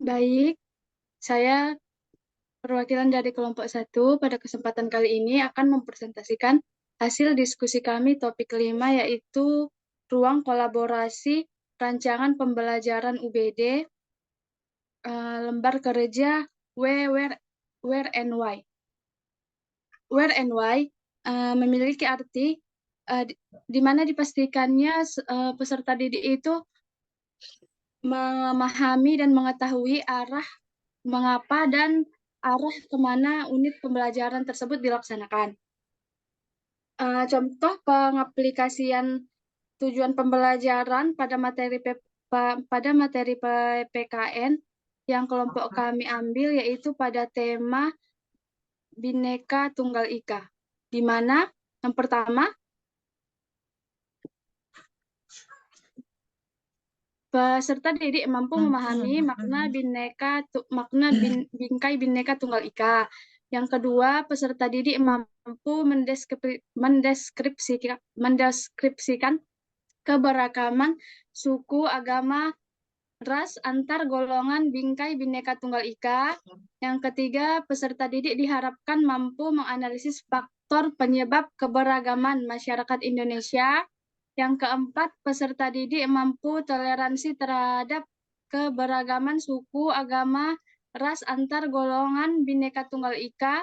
Baik, saya perwakilan dari kelompok 1 pada kesempatan kali ini akan mempresentasikan hasil diskusi kami topik 5 yaitu ruang kolaborasi rancangan pembelajaran UBD lembar kerja Where and Why. Where and Why memiliki arti di mana dipastikannya peserta didik itu memahami dan mengetahui arah mengapa dan arah kemana unit pembelajaran tersebut dilaksanakan. Contoh pengaplikasian tujuan pembelajaran pada materi PPKN yang kelompok kami ambil yaitu pada tema Bhinneka Tunggal Ika, di mana yang pertama peserta didik mampu memahami makna bingkai Bhinneka Tunggal Ika. Yang kedua, peserta didik mampu mendeskripsikan keberagaman suku, agama, ras, antar golongan bingkai Bhinneka Tunggal Ika. Yang ketiga, peserta didik diharapkan mampu menganalisis faktor penyebab keberagaman masyarakat Indonesia. Yang keempat, peserta didik mampu toleransi terhadap keberagaman suku, agama, ras, antar golongan Bhinneka Tunggal Ika.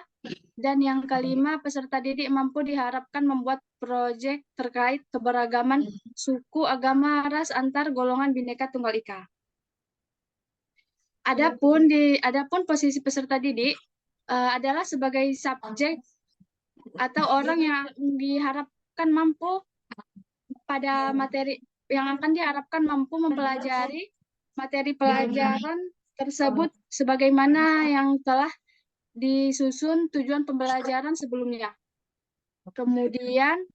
Dan yang kelima, peserta didik mampu diharapkan membuat proyek terkait keberagaman suku, agama, ras, antar golongan Bhinneka Tunggal Ika. Adapun posisi peserta didik adalah sebagai subjek atau orang yang diharapkan mampu pada materi yang akan diharapkan mampu mempelajari materi pelajaran tersebut sebagaimana yang telah disusun tujuan pembelajaran sebelumnya. Kemudian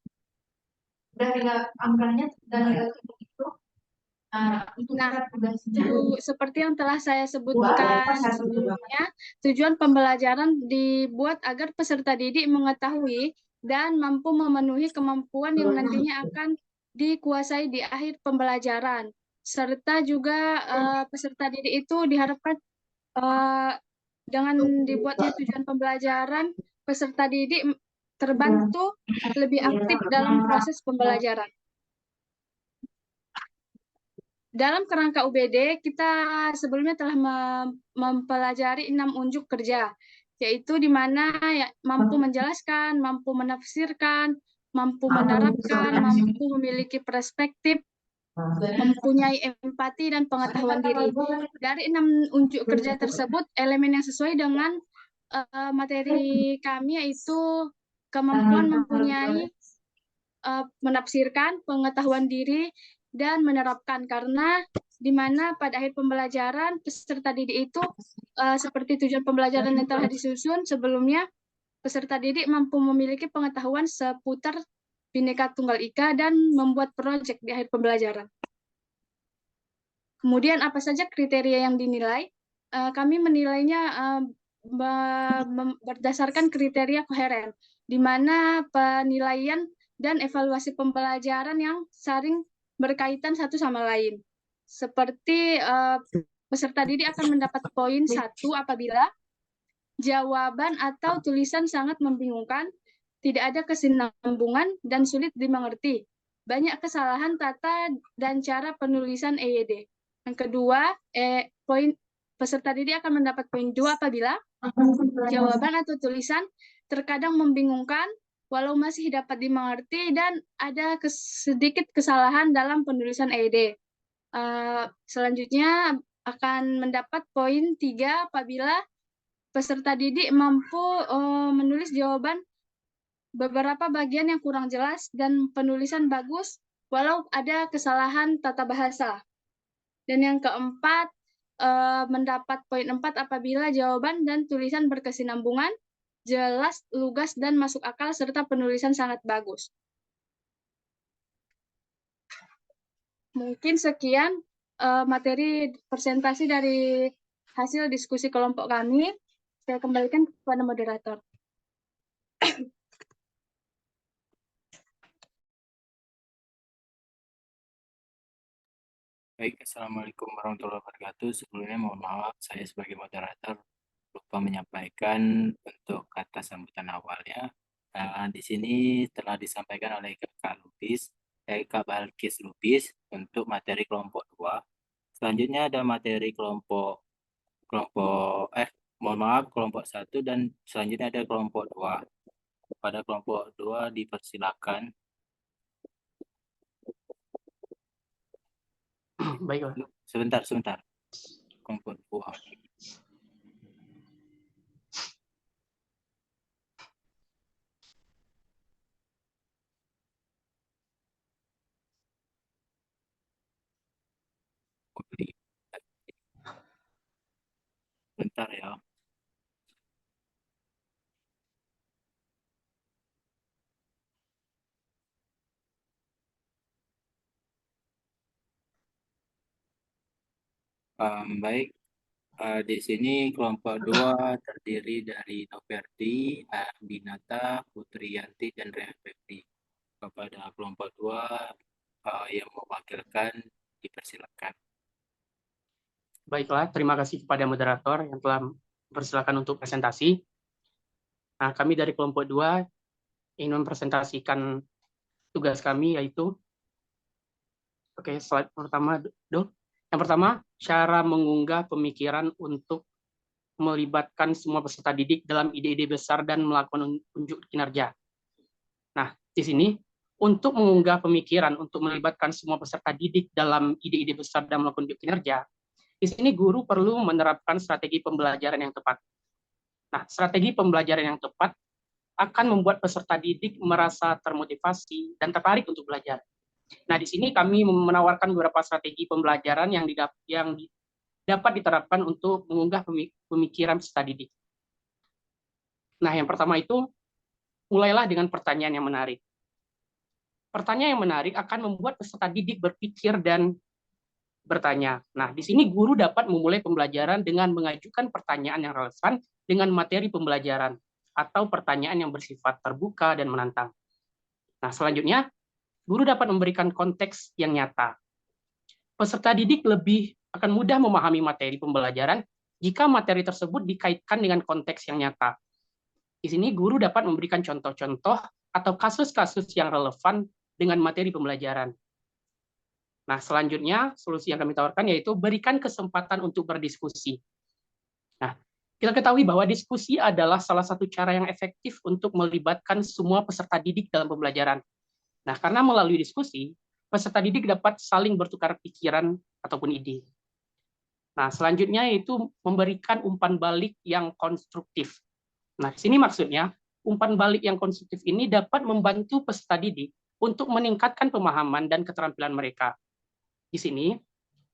seperti yang telah saya sebutkan sebelumnya, tujuan pembelajaran dibuat agar peserta didik mengetahui dan mampu memenuhi kemampuan yang nantinya akan dikuasai di akhir pembelajaran. Serta juga peserta didik itu diharapkan dengan dibuatnya tujuan pembelajaran, peserta didik terbantu lebih aktif dalam proses pembelajaran. Dalam kerangka UBD, kita sebelumnya telah mempelajari 6 unjuk kerja, yaitu di mana mampu menjelaskan, mampu menafsirkan, mampu menerapkan, mampu memiliki perspektif, mempunyai empati dan pengetahuan diri. Dari 6 unjuk kerja tersebut, elemen yang sesuai dengan materi kami yaitu kemampuan mempunyai menafsirkan, pengetahuan diri, dan menerapkan, karena di mana pada akhir pembelajaran peserta didik itu seperti tujuan pembelajaran yang telah disusun sebelumnya, peserta didik mampu memiliki pengetahuan seputar Bhinneka Tunggal Ika dan membuat proyek di akhir pembelajaran. Kemudian apa saja kriteria yang dinilai? Kami menilainya berdasarkan kriteria koheren, di mana penilaian dan evaluasi pembelajaran yang saling berkaitan satu sama lain. Seperti peserta didik akan mendapat poin 1 apabila jawaban atau tulisan sangat membingungkan, tidak ada kesinambungan, dan sulit dimengerti. Banyak kesalahan tata dan cara penulisan EYD. Yang kedua, peserta didik akan mendapat poin 2 apabila jawaban atau tulisan terkadang membingungkan, walau masih dapat dimengerti, dan ada sedikit kesalahan dalam penulisan EYD. Selanjutnya akan mendapat poin 3 apabila peserta didik mampu menulis jawaban beberapa bagian yang kurang jelas dan penulisan bagus, walau ada kesalahan tata bahasa. Dan yang keempat, mendapat poin 4 apabila jawaban dan tulisan berkesinambungan, jelas, lugas, dan masuk akal, serta penulisan sangat bagus. Mungkin sekian materi presentasi dari hasil diskusi kelompok kami. Saya kembalikan kepada moderator. Baik, Assalamualaikum warahmatullahi wabarakatuh. Sebelumnya mohon maaf, saya sebagai moderator lupa menyampaikan untuk kata sambutan awalnya. Di sini telah disampaikan oleh Kak Lubis, Kak Balkis Lubis untuk materi kelompok 2. Selanjutnya ada materi kelompok kelompok mohon maaf kelompok 1 dan selanjutnya ada kelompok 2. Pada kelompok 2 dipersilakan. Baiklah. Sebentar. Kelompok 2. Bentar ya. Baik, di sini kelompok 2 terdiri dari Noverdi, Binata, Putriyanti, dan Rehanti. Kepada kelompok 2 yang mewakilkan dipersilakan. Baiklah, terima kasih kepada moderator yang telah mempersilakan untuk presentasi. Nah, kami dari kelompok 2 ingin mempresentasikan tugas kami, yaitu, slide pertama, Do. Yang pertama, cara mengunggah pemikiran untuk melibatkan semua peserta didik dalam ide-ide besar dan melakukan unjuk kinerja. Nah, di sini, untuk mengunggah pemikiran untuk melibatkan semua peserta didik dalam ide-ide besar dan melakukan unjuk kinerja, di sini guru perlu menerapkan strategi pembelajaran yang tepat. Nah, strategi pembelajaran yang tepat akan membuat peserta didik merasa termotivasi dan tertarik untuk belajar. Nah, di sini kami menawarkan beberapa strategi pembelajaran yang dapat diterapkan untuk mengunggah pemikiran peserta didik. Nah, yang pertama itu, mulailah dengan pertanyaan yang menarik. Pertanyaan yang menarik akan membuat peserta didik berpikir dan bertanya. Nah, di sini guru dapat memulai pembelajaran dengan mengajukan pertanyaan yang relevan dengan materi pembelajaran atau pertanyaan yang bersifat terbuka dan menantang. Nah, selanjutnya, guru dapat memberikan konteks yang nyata. Peserta didik lebih akan mudah memahami materi pembelajaran jika materi tersebut dikaitkan dengan konteks yang nyata. Di sini guru dapat memberikan contoh-contoh atau kasus-kasus yang relevan dengan materi pembelajaran. Nah, selanjutnya solusi yang kami tawarkan yaitu berikan kesempatan untuk berdiskusi. Nah, kita ketahui bahwa diskusi adalah salah satu cara yang efektif untuk melibatkan semua peserta didik dalam pembelajaran. Nah, karena melalui diskusi, peserta didik dapat saling bertukar pikiran ataupun ide. Nah, selanjutnya yaitu memberikan umpan balik yang konstruktif. Nah, di sini maksudnya, umpan balik yang konstruktif ini dapat membantu peserta didik untuk meningkatkan pemahaman dan keterampilan mereka. Di sini,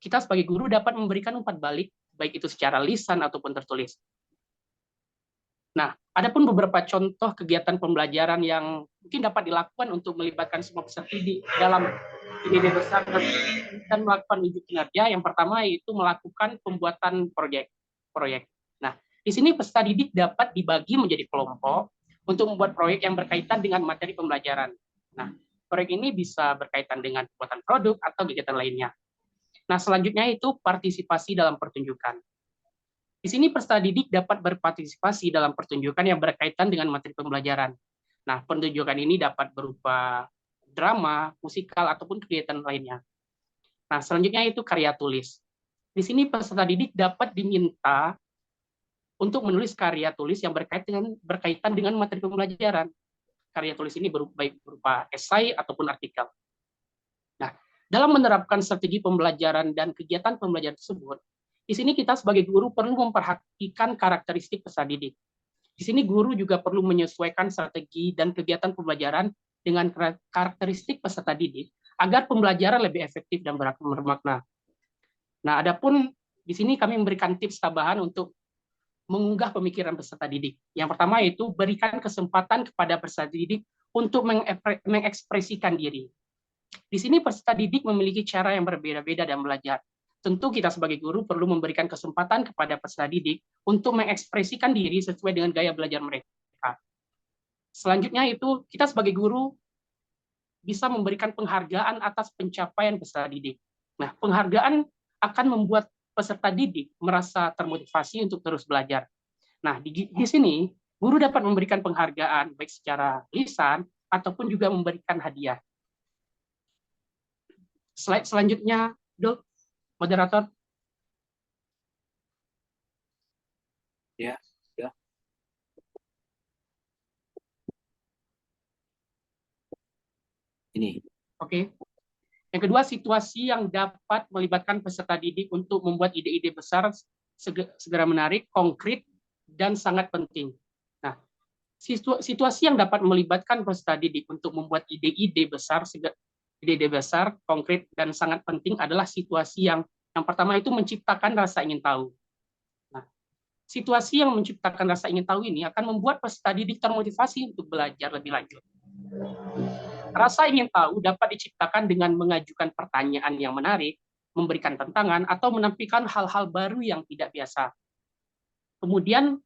kita sebagai guru dapat memberikan umpan balik, baik itu secara lisan ataupun tertulis. Nah, adapun beberapa contoh kegiatan pembelajaran yang mungkin dapat dilakukan untuk melibatkan semua peserta didik dalam ide besar dan melakukan uji kinerja. Yang pertama yaitu melakukan pembuatan proyek. Nah, di sini peserta didik dapat dibagi menjadi kelompok untuk membuat proyek yang berkaitan dengan materi pembelajaran. Nah, proyek ini bisa berkaitan dengan pembuatan produk atau kegiatan lainnya. Nah, selanjutnya itu partisipasi dalam pertunjukan. Di sini peserta didik dapat berpartisipasi dalam pertunjukan yang berkaitan dengan materi pembelajaran. Nah, pertunjukan ini dapat berupa drama, musikal, ataupun kegiatan lainnya. Nah, selanjutnya itu karya tulis. Di sini peserta didik dapat diminta untuk menulis karya tulis yang berkaitan dengan materi pembelajaran. Karya tulis ini berupa esai ataupun artikel. Nah, dalam menerapkan strategi pembelajaran dan kegiatan pembelajaran tersebut, di sini kita sebagai guru perlu memperhatikan karakteristik peserta didik. Di sini guru juga perlu menyesuaikan strategi dan kegiatan pembelajaran dengan karakteristik peserta didik agar pembelajaran lebih efektif dan bermakna. Nah, adapun di sini kami memberikan tips tambahan untuk mengunggah pemikiran peserta didik. Yang pertama yaitu berikan kesempatan kepada peserta didik untuk mengekspresikan diri. Di sini peserta didik memiliki cara yang berbeda-beda dalam belajar. Tentu kita sebagai guru perlu memberikan kesempatan kepada peserta didik untuk mengekspresikan diri sesuai dengan gaya belajar mereka. Selanjutnya itu kita sebagai guru bisa memberikan penghargaan atas pencapaian peserta didik. Nah, penghargaan akan membuat peserta didik merasa termotivasi untuk terus belajar. Nah, di sini guru dapat memberikan penghargaan baik secara lisan ataupun juga memberikan hadiah. Slide selanjutnya, Dok, moderator. Ya, ya. Ini. Oke. Yang kedua, situasi yang dapat melibatkan peserta didik untuk membuat ide-ide besar segera menarik, konkret, dan sangat penting. Nah, situasi yang dapat melibatkan peserta didik untuk membuat ide-ide besar, konkret, dan sangat penting adalah situasi yang pertama itu menciptakan rasa ingin tahu. Nah, situasi yang menciptakan rasa ingin tahu ini akan membuat peserta didik termotivasi untuk belajar lebih lanjut. Rasa ingin tahu dapat diciptakan dengan mengajukan pertanyaan yang menarik, memberikan tantangan, atau menampilkan hal-hal baru yang tidak biasa. Kemudian,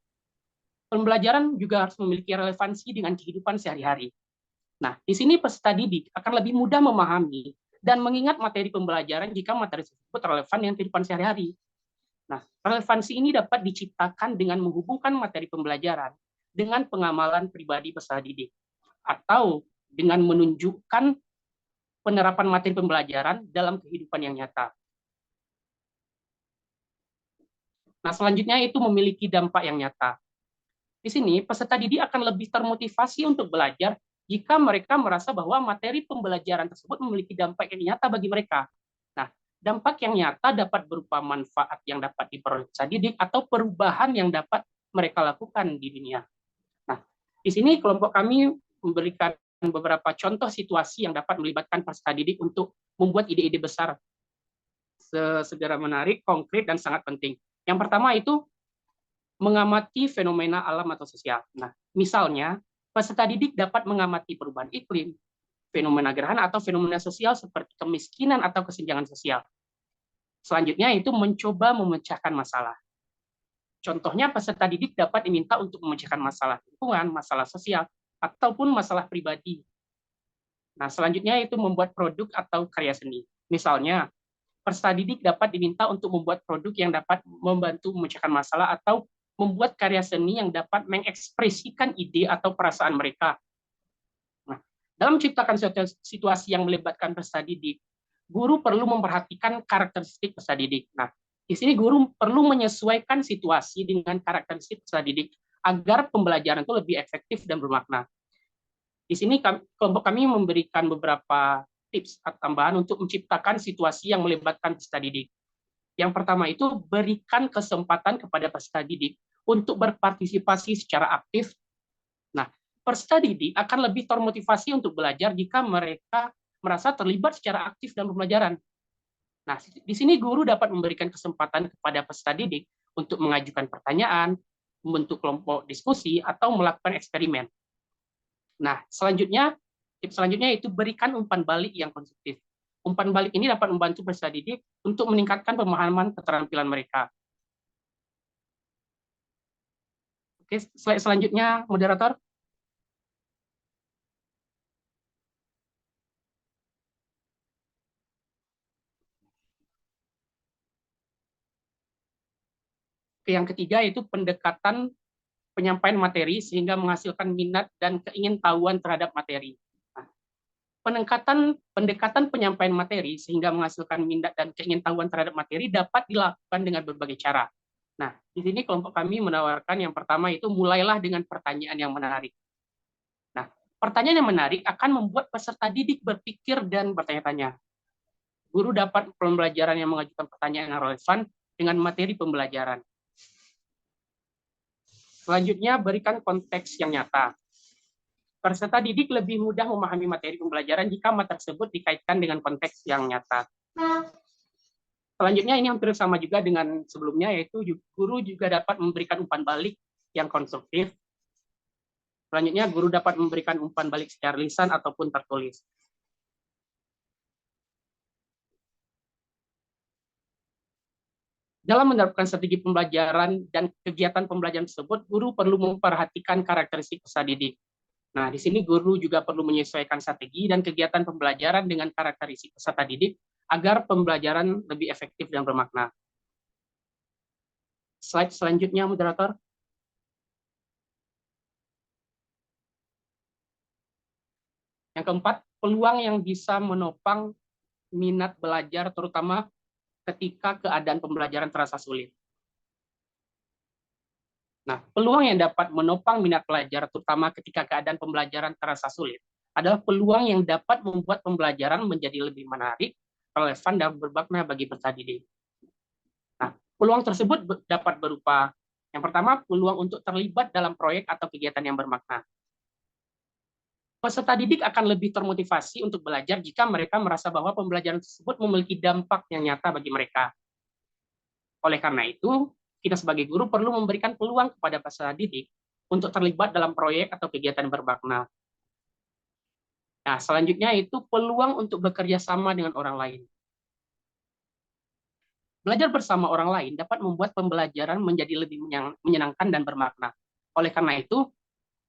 pembelajaran juga harus memiliki relevansi dengan kehidupan sehari-hari. Nah, di sini peserta didik akan lebih mudah memahami dan mengingat materi pembelajaran jika materi tersebut relevan dengan kehidupan sehari-hari. Nah, relevansi ini dapat diciptakan dengan menghubungkan materi pembelajaran dengan pengamalan pribadi peserta didik, atau dengan menunjukkan penerapan materi pembelajaran dalam kehidupan yang nyata. Nah, selanjutnya itu memiliki dampak yang nyata. Di sini, peserta didik akan lebih termotivasi untuk belajar jika mereka merasa bahwa materi pembelajaran tersebut memiliki dampak yang nyata bagi mereka. Nah, dampak yang nyata dapat berupa manfaat yang dapat diperoleh peserta didik atau perubahan yang dapat mereka lakukan di dunia. Nah, di sini kelompok kami memberikan beberapa contoh situasi yang dapat melibatkan peserta didik untuk membuat ide-ide besar segera menarik, konkret, dan sangat penting. Yang pertama itu mengamati fenomena alam atau sosial. Nah, misalnya, peserta didik dapat mengamati perubahan iklim, fenomena gerhana atau fenomena sosial seperti kemiskinan atau kesenjangan sosial. Selanjutnya itu mencoba memecahkan masalah. Contohnya, peserta didik dapat diminta untuk memecahkan masalah lingkungan, masalah sosial, ataupun masalah pribadi. Nah, selanjutnya itu membuat produk atau karya seni. Misalnya, peserta didik dapat diminta untuk membuat produk yang dapat membantu memecahkan masalah atau membuat karya seni yang dapat mengekspresikan ide atau perasaan mereka. Nah, dalam menciptakan situasi yang melibatkan peserta didik, guru perlu memperhatikan karakteristik peserta didik. Nah, di sini guru perlu menyesuaikan situasi dengan karakteristik peserta didik agar pembelajaran itu lebih efektif dan bermakna. Di sini kelompok kami memberikan beberapa tips atau tambahan untuk menciptakan situasi yang melibatkan peserta didik. Yang pertama itu berikan kesempatan kepada peserta didik untuk berpartisipasi secara aktif. Nah, peserta didik akan lebih termotivasi untuk belajar jika mereka merasa terlibat secara aktif dalam pembelajaran. Nah, di sini guru dapat memberikan kesempatan kepada peserta didik untuk mengajukan pertanyaan, membentuk kelompok diskusi, atau melakukan eksperimen. Nah, tips selanjutnya itu berikan umpan balik yang konstruktif. Umpan balik ini dapat membantu peserta didik untuk meningkatkan pemahaman keterampilan mereka. Oke, slide selanjutnya, moderator. Oke, yang ketiga itu pendekatan penyampaian materi sehingga menghasilkan minat dan keingintahuan terhadap materi. Nah, pendekatan penyampaian materi sehingga menghasilkan minat dan keingintahuan terhadap materi dapat dilakukan dengan berbagai cara. Nah, di sini kelompok kami menawarkan yang pertama itu mulailah dengan pertanyaan yang menarik. Nah, pertanyaan yang menarik akan membuat peserta didik berpikir dan bertanya-tanya. Guru dapat pembelajaran yang mengajukan pertanyaan yang relevan dengan materi pembelajaran. Selanjutnya, berikan konteks yang nyata. Peserta didik lebih mudah memahami materi pembelajaran jika materi tersebut dikaitkan dengan konteks yang nyata. Selanjutnya, ini hampir sama juga dengan sebelumnya, yaitu guru juga dapat memberikan umpan balik yang konstruktif. Selanjutnya, guru dapat memberikan umpan balik secara lisan ataupun tertulis. Dalam menerapkan strategi pembelajaran dan kegiatan pembelajaran tersebut, guru perlu memperhatikan karakteristik peserta didik. Nah, di sini guru juga perlu menyesuaikan strategi dan kegiatan pembelajaran dengan karakteristik peserta didik agar pembelajaran lebih efektif dan bermakna. Slide selanjutnya, moderator. Yang keempat, peluang yang bisa menopang minat belajar, terutama ketika keadaan pembelajaran terasa sulit. Nah, peluang yang dapat menopang minat belajar, terutama ketika keadaan pembelajaran terasa sulit, adalah peluang yang dapat membuat pembelajaran menjadi lebih menarik, relevan, dan bermakna bagi peserta didik. Nah, peluang tersebut dapat berupa, yang pertama, peluang untuk terlibat dalam proyek atau kegiatan yang bermakna. Peserta didik akan lebih termotivasi untuk belajar jika mereka merasa bahwa pembelajaran tersebut memiliki dampak yang nyata bagi mereka. Oleh karena itu, kita sebagai guru perlu memberikan peluang kepada peserta didik untuk terlibat dalam proyek atau kegiatan bermakna. Nah, selanjutnya itu peluang untuk bekerja sama dengan orang lain. Belajar bersama orang lain dapat membuat pembelajaran menjadi lebih menyenangkan dan bermakna. Oleh karena itu,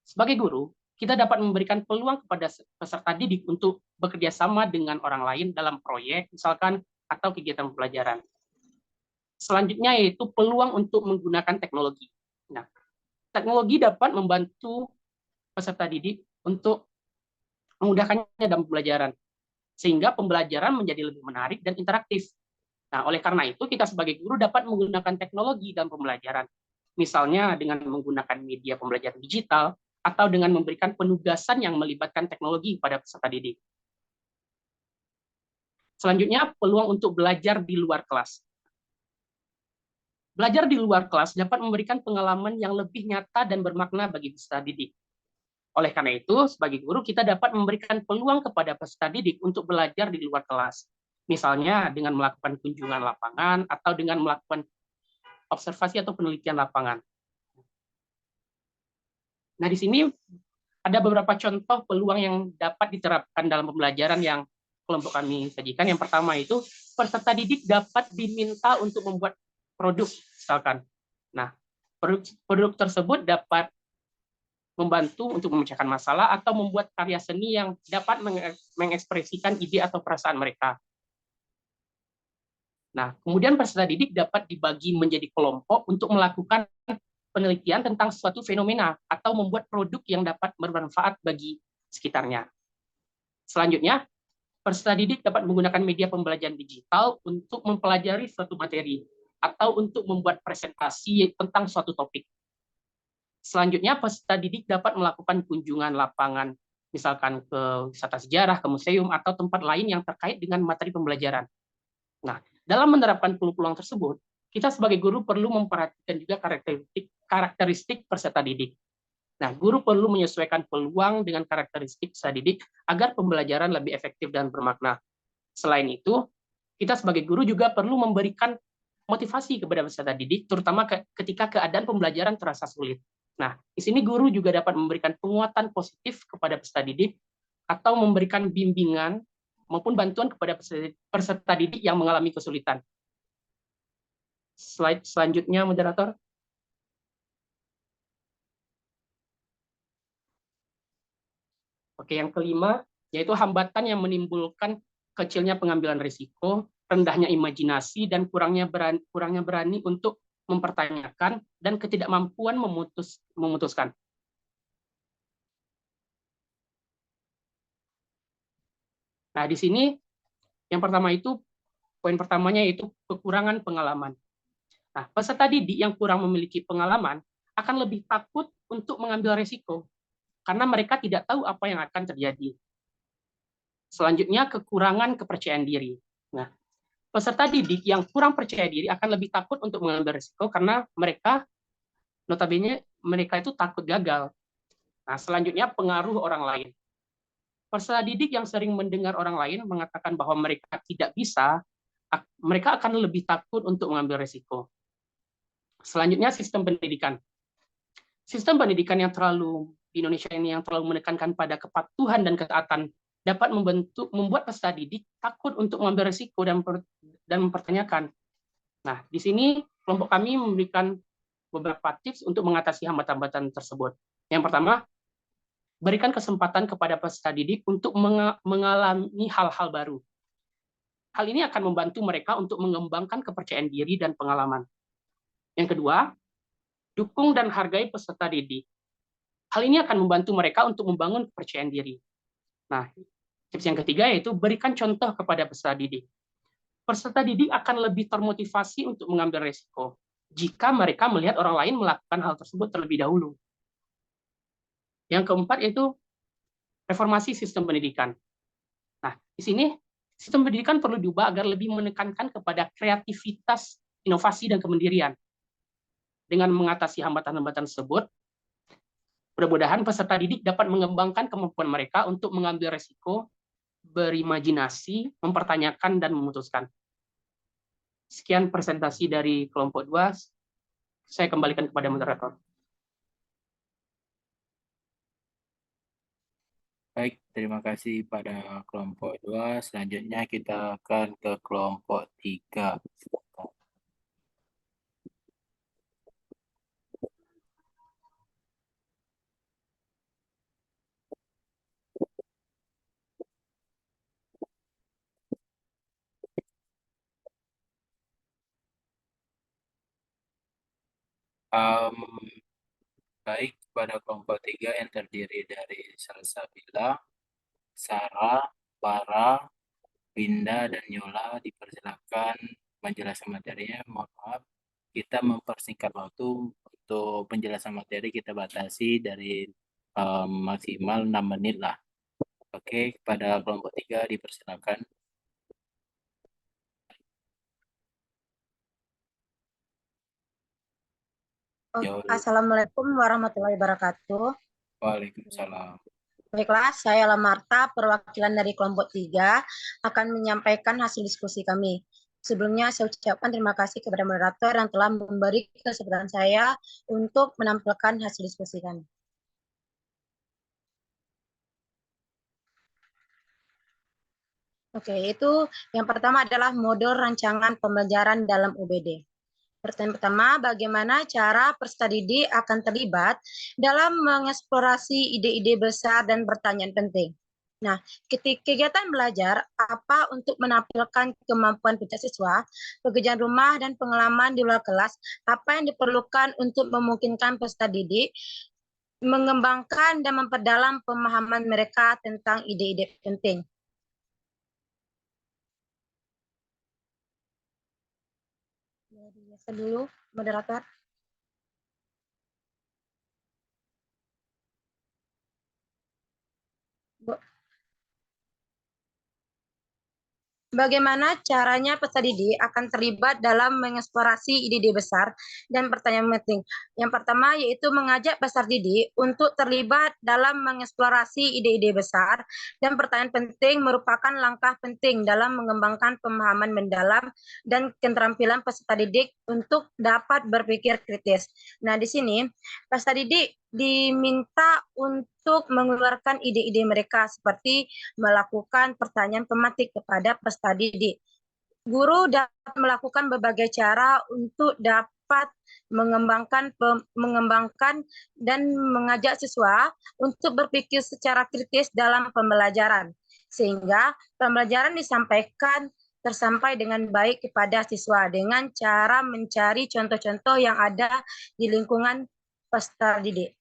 sebagai guru, kita dapat memberikan peluang kepada peserta didik untuk bekerja sama dengan orang lain dalam proyek, misalkan, atau kegiatan pembelajaran. Selanjutnya yaitu peluang untuk menggunakan teknologi. Nah, teknologi dapat membantu peserta didik untuk memudahkannya dalam pembelajaran, sehingga pembelajaran menjadi lebih menarik dan interaktif. Nah, oleh karena itu, kita sebagai guru dapat menggunakan teknologi dalam pembelajaran, misalnya dengan menggunakan media pembelajaran digital, atau dengan memberikan penugasan yang melibatkan teknologi pada peserta didik. Selanjutnya, peluang untuk belajar di luar kelas. Belajar di luar kelas dapat memberikan pengalaman yang lebih nyata dan bermakna bagi peserta didik. Oleh karena itu, sebagai guru, kita dapat memberikan peluang kepada peserta didik untuk belajar di luar kelas. Misalnya dengan melakukan kunjungan lapangan atau dengan melakukan observasi atau penelitian lapangan. Nah, di sini ada beberapa contoh peluang yang dapat diterapkan dalam pembelajaran yang kelompok kami sajikan. Yang pertama itu, peserta didik dapat diminta untuk membuat produk, misalkan. Nah, produk tersebut dapat membantu untuk memecahkan masalah atau membuat karya seni yang dapat mengekspresikan ide atau perasaan mereka. Nah, kemudian peserta didik dapat dibagi menjadi kelompok untuk melakukan penelitian tentang suatu fenomena atau membuat produk yang dapat bermanfaat bagi sekitarnya. Selanjutnya, peserta didik dapat menggunakan media pembelajaran digital untuk mempelajari suatu materi atau untuk membuat presentasi tentang suatu topik. Selanjutnya, peserta didik dapat melakukan kunjungan lapangan, misalkan ke wisata sejarah, ke museum, atau tempat lain yang terkait dengan materi pembelajaran. Nah, dalam menerapkan peluang tersebut, kita sebagai guru perlu memperhatikan juga karakteristik peserta didik. Nah, guru perlu menyesuaikan peluang dengan karakteristik peserta didik agar pembelajaran lebih efektif dan bermakna. Selain itu, kita sebagai guru juga perlu memberikan motivasi kepada peserta didik, terutama ketika keadaan pembelajaran terasa sulit. Nah, di sini guru juga dapat memberikan penguatan positif kepada peserta didik atau memberikan bimbingan maupun bantuan kepada peserta didik yang mengalami kesulitan. Slide selanjutnya, moderator. Oke, yang kelima, yaitu hambatan yang menimbulkan kecilnya pengambilan risiko, rendahnya imajinasi, dan kurangnya berani untuk mempertanyakan, dan ketidakmampuan memutuskan. Nah, di sini yang pertama itu, poin pertamanya yaitu kekurangan pengalaman. Nah, peserta didik yang kurang memiliki pengalaman akan lebih takut untuk mengambil risiko, karena mereka tidak tahu apa yang akan terjadi. Selanjutnya, kekurangan kepercayaan diri. Nah, peserta didik yang kurang percaya diri akan lebih takut untuk mengambil risiko karena mereka, notabene, mereka itu takut gagal. Nah, selanjutnya, pengaruh orang lain. Peserta didik yang sering mendengar orang lain mengatakan bahwa mereka tidak bisa, mereka akan lebih takut untuk mengambil risiko. Selanjutnya, sistem pendidikan. Sistem pendidikan yang di Indonesia ini yang terlalu menekankan pada kepatuhan dan ketaatan dapat membuat peserta didik takut untuk mengambil risiko dan mempertanyakan. Nah, di sini kelompok kami memberikan beberapa tips untuk mengatasi hambatan-hambatan tersebut. Yang pertama, berikan kesempatan kepada peserta didik untuk mengalami hal-hal baru. Hal ini akan membantu mereka untuk mengembangkan kepercayaan diri dan pengalaman. Yang kedua, dukung dan hargai peserta didik. Hal ini akan membantu mereka untuk membangun kepercayaan diri. Nah, tips yang ketiga yaitu berikan contoh kepada peserta didik. Peserta didik akan lebih termotivasi untuk mengambil resiko jika mereka melihat orang lain melakukan hal tersebut terlebih dahulu. Yang keempat yaitu reformasi sistem pendidikan. Nah, di sini sistem pendidikan perlu diubah agar lebih menekankan kepada kreativitas, inovasi, dan kemandirian. Dengan mengatasi hambatan-hambatan tersebut, mudah-mudahan peserta didik dapat mengembangkan kemampuan mereka untuk mengambil resiko, berimajinasi, mempertanyakan, dan memutuskan. Sekian presentasi dari kelompok 2. Saya kembalikan kepada moderator. Baik, terima kasih pada kelompok 2. Selanjutnya kita akan ke kelompok 3. Baik, pada kelompok 3 yang terdiri dari Salsabila, Sarah, Farah, Winda, dan Yola dipersilakan menjelaskan materinya. Mohon maaf, kita mempersingkat waktu untuk penjelasan materi, kita batasi dari maksimal 6 menit lah. Oke, pada kelompok 3 dipersilakan. Assalamualaikum warahmatullahi wabarakatuh. Waalaikumsalam. Baiklah, saya Lamarta, perwakilan dari kelompok 3, akan menyampaikan hasil diskusi kami. Sebelumnya saya ucapkan terima kasih kepada moderator yang telah memberi kesempatan saya untuk menampilkan hasil diskusi kami. Oke, itu yang pertama adalah model rancangan pembelajaran dalam UBD. Pertanyaan pertama, bagaimana cara peserta didik akan terlibat dalam mengeksplorasi ide-ide besar dan pertanyaan penting. Nah, kegiatan belajar apa untuk menampilkan kemampuan peserta siswa, pekerjaan rumah, dan pengalaman di luar kelas, apa yang diperlukan untuk memungkinkan peserta didik mengembangkan dan memperdalam pemahaman mereka tentang ide-ide penting. Biasa dulu, moderator. Bagaimana caranya peserta didik akan terlibat dalam mengeksplorasi ide-ide besar dan pertanyaan penting. Yang pertama yaitu mengajak peserta didik untuk terlibat dalam mengeksplorasi ide-ide besar dan pertanyaan penting merupakan langkah penting dalam mengembangkan pemahaman mendalam dan keterampilan peserta didik untuk dapat berpikir kritis. Nah, di sini peserta didik diminta untuk mengeluarkan ide-ide mereka seperti melakukan pertanyaan pemantik kepada peserta didik. Guru dapat melakukan berbagai cara untuk dapat mengembangkan dan mengajak siswa untuk berpikir secara kritis dalam pembelajaran, sehingga pembelajaran disampaikan tersampai dengan baik kepada siswa dengan cara mencari contoh-contoh yang ada di lingkungan peserta didik.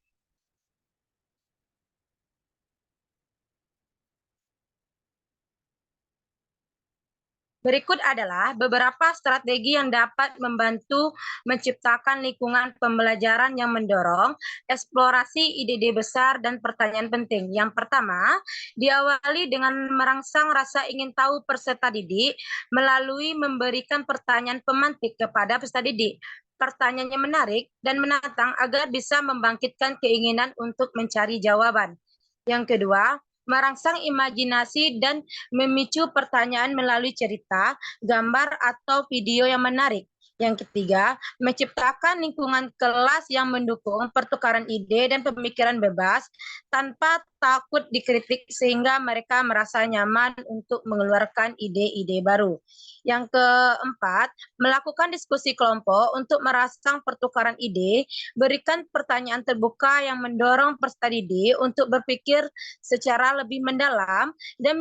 Berikut adalah beberapa strategi yang dapat membantu menciptakan lingkungan pembelajaran yang mendorong eksplorasi ide-ide besar dan pertanyaan penting. Yang pertama, diawali dengan merangsang rasa ingin tahu peserta didik melalui memberikan pertanyaan pemantik kepada peserta didik. Pertanyaannya menarik dan menantang agar bisa membangkitkan keinginan untuk mencari jawaban. Yang kedua, merangsang imajinasi dan memicu pertanyaan melalui cerita, gambar, atau video yang menarik. Yang ketiga, menciptakan lingkungan kelas yang mendukung pertukaran ide dan pemikiran bebas tanpa takut dikritik sehingga mereka merasa nyaman untuk mengeluarkan ide-ide baru. Yang keempat, melakukan diskusi kelompok untuk merangsang pertukaran ide, berikan pertanyaan terbuka yang mendorong peserta didik untuk berpikir secara lebih mendalam dan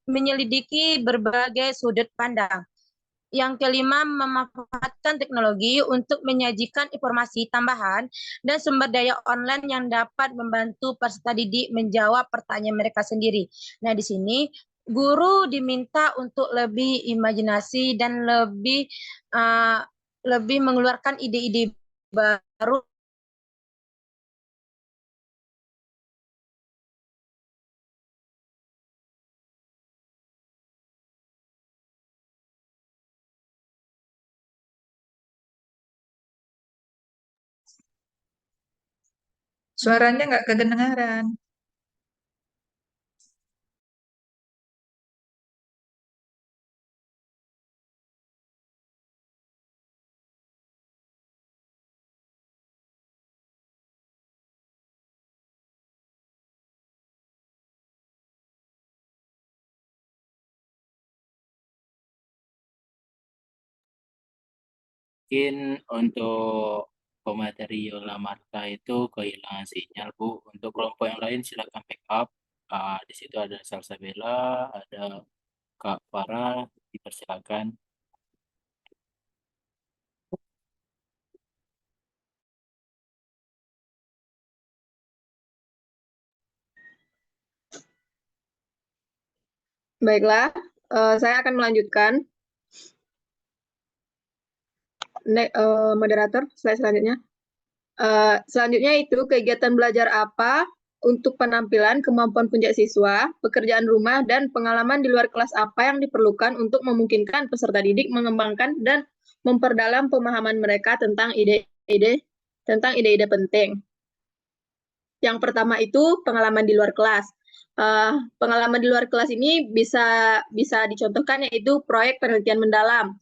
menyelidiki berbagai sudut pandang. Yang kelima, memanfaatkan teknologi untuk menyajikan informasi tambahan dan sumber daya online yang dapat membantu peserta didik menjawab pertanyaan mereka sendiri. Nah, di sini guru diminta untuk lebih imajinasi dan lebih mengeluarkan ide-ide baru. Suaranya nggak kedengaran. Mungkin untuk pemateri Yola Marta itu kehilangan sinyal, Bu. Untuk kelompok yang lain silakan backup. Di situ ada Salsabella, ada Kak Farah, dipersilakan. Baiklah, saya akan melanjutkan. Moderator, slide selanjutnya. Selanjutnya itu kegiatan belajar apa untuk penampilan kemampuan puncak siswa, pekerjaan rumah, dan pengalaman di luar kelas apa yang diperlukan untuk memungkinkan peserta didik mengembangkan dan memperdalam pemahaman mereka tentang ide-ide penting. Yang pertama itu pengalaman di luar kelas. Pengalaman di luar kelas ini bisa dicontohkan yaitu proyek penelitian mendalam.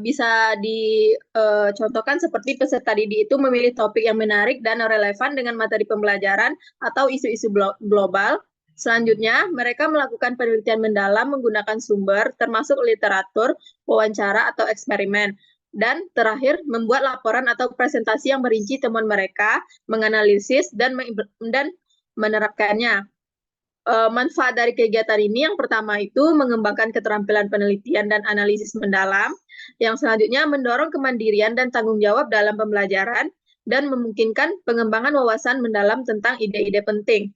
Bisa dicontohkan seperti peserta didik itu memilih topik yang menarik dan relevan dengan materi pembelajaran atau isu-isu global. Selanjutnya, mereka melakukan penelitian mendalam menggunakan sumber termasuk literatur, wawancara, atau eksperimen. Dan terakhir, membuat laporan atau presentasi yang merinci temuan mereka, menganalisis, dan menerapkannya. Manfaat dari kegiatan ini yang pertama itu mengembangkan keterampilan penelitian dan analisis mendalam, yang selanjutnya mendorong kemandirian dan tanggung jawab dalam pembelajaran, dan memungkinkan pengembangan wawasan mendalam tentang ide-ide penting.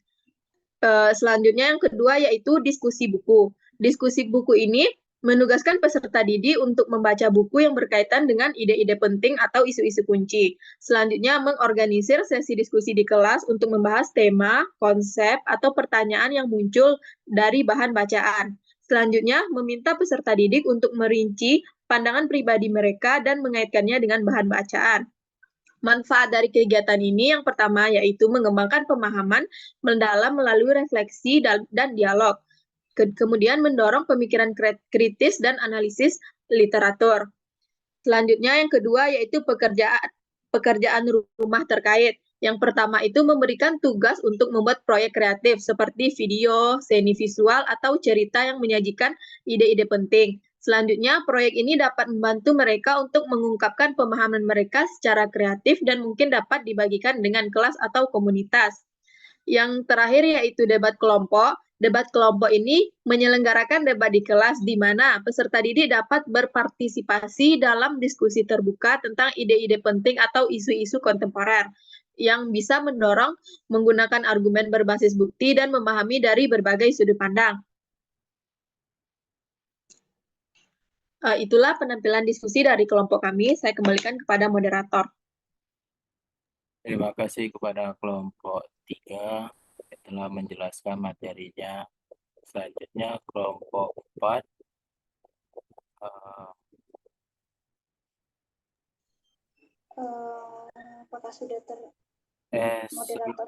Selanjutnya yang kedua yaitu diskusi buku. Diskusi buku ini menugaskan peserta didik untuk membaca buku yang berkaitan dengan ide-ide penting atau isu-isu kunci. Selanjutnya, mengorganisir sesi diskusi di kelas untuk membahas tema, konsep, atau pertanyaan yang muncul dari bahan bacaan. Selanjutnya, meminta peserta didik untuk merinci pandangan pribadi mereka dan mengaitkannya dengan bahan bacaan. Manfaat dari kegiatan ini yang pertama yaitu mengembangkan pemahaman mendalam melalui refleksi dan dialog. Kemudian mendorong pemikiran kritis dan analisis literatur. Selanjutnya yang kedua yaitu pekerjaan rumah terkait. Yang pertama itu memberikan tugas untuk membuat proyek kreatif seperti video, seni visual, atau cerita yang menyajikan ide-ide penting. Selanjutnya, proyek ini dapat membantu mereka untuk mengungkapkan pemahaman mereka secara kreatif dan mungkin dapat dibagikan dengan kelas atau komunitas. Yang terakhir yaitu debat kelompok. Debat kelompok ini menyelenggarakan debat di kelas di mana peserta didik dapat berpartisipasi dalam diskusi terbuka tentang ide-ide penting atau isu-isu kontemporer yang bisa mendorong menggunakan argumen berbasis bukti dan memahami dari berbagai sudut pandang. Itulah penampilan diskusi dari kelompok kami. Saya kembalikan kepada moderator. Terima kasih kepada kelompok 3 yang telah menjelaskan materinya. Selanjutnya kelompok 4. Apakah sudah moderator?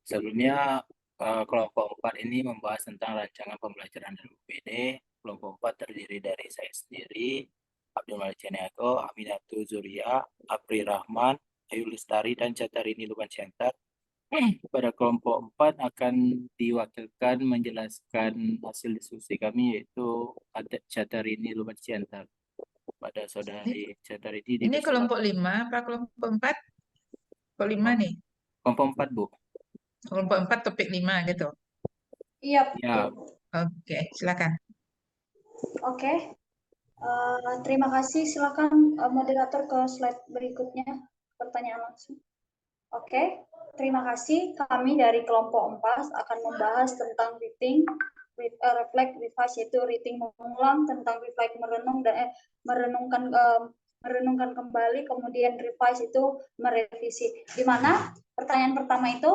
Sebelumnya kelompok 4 ini membahas tentang rancangan pembelajaran dari UPD. Kelompok 4 terdiri dari saya sendiri, Abdul Malik Caniago, Aminatul Zuria, Apri Rahman, Ayu Lestari, dan Catarini Luban Center. Pada kelompok 4 akan diwakilkan menjelaskan hasil diskusi kami, yaitu ada Catarini Luban Center. Pada saudari Catarini Ini kelompok 5 apa kelompok 4? Kelompok 5 nih. Kelompok 4, Bu. Kelompok 4 topik 5 gitu. Iya, Ya, Oke, silakan. Oke. Terima kasih. Silakan moderator ke slide berikutnya. Pertanyaan langsung. Oke, terima kasih. Kami dari kelompok 4 akan membahas tentang reading, reflect, revise, yaitu reading mengulang, tentang reflect merenung dan merenungkan kembali, kemudian revise itu merevisi. Di mana pertanyaan pertama itu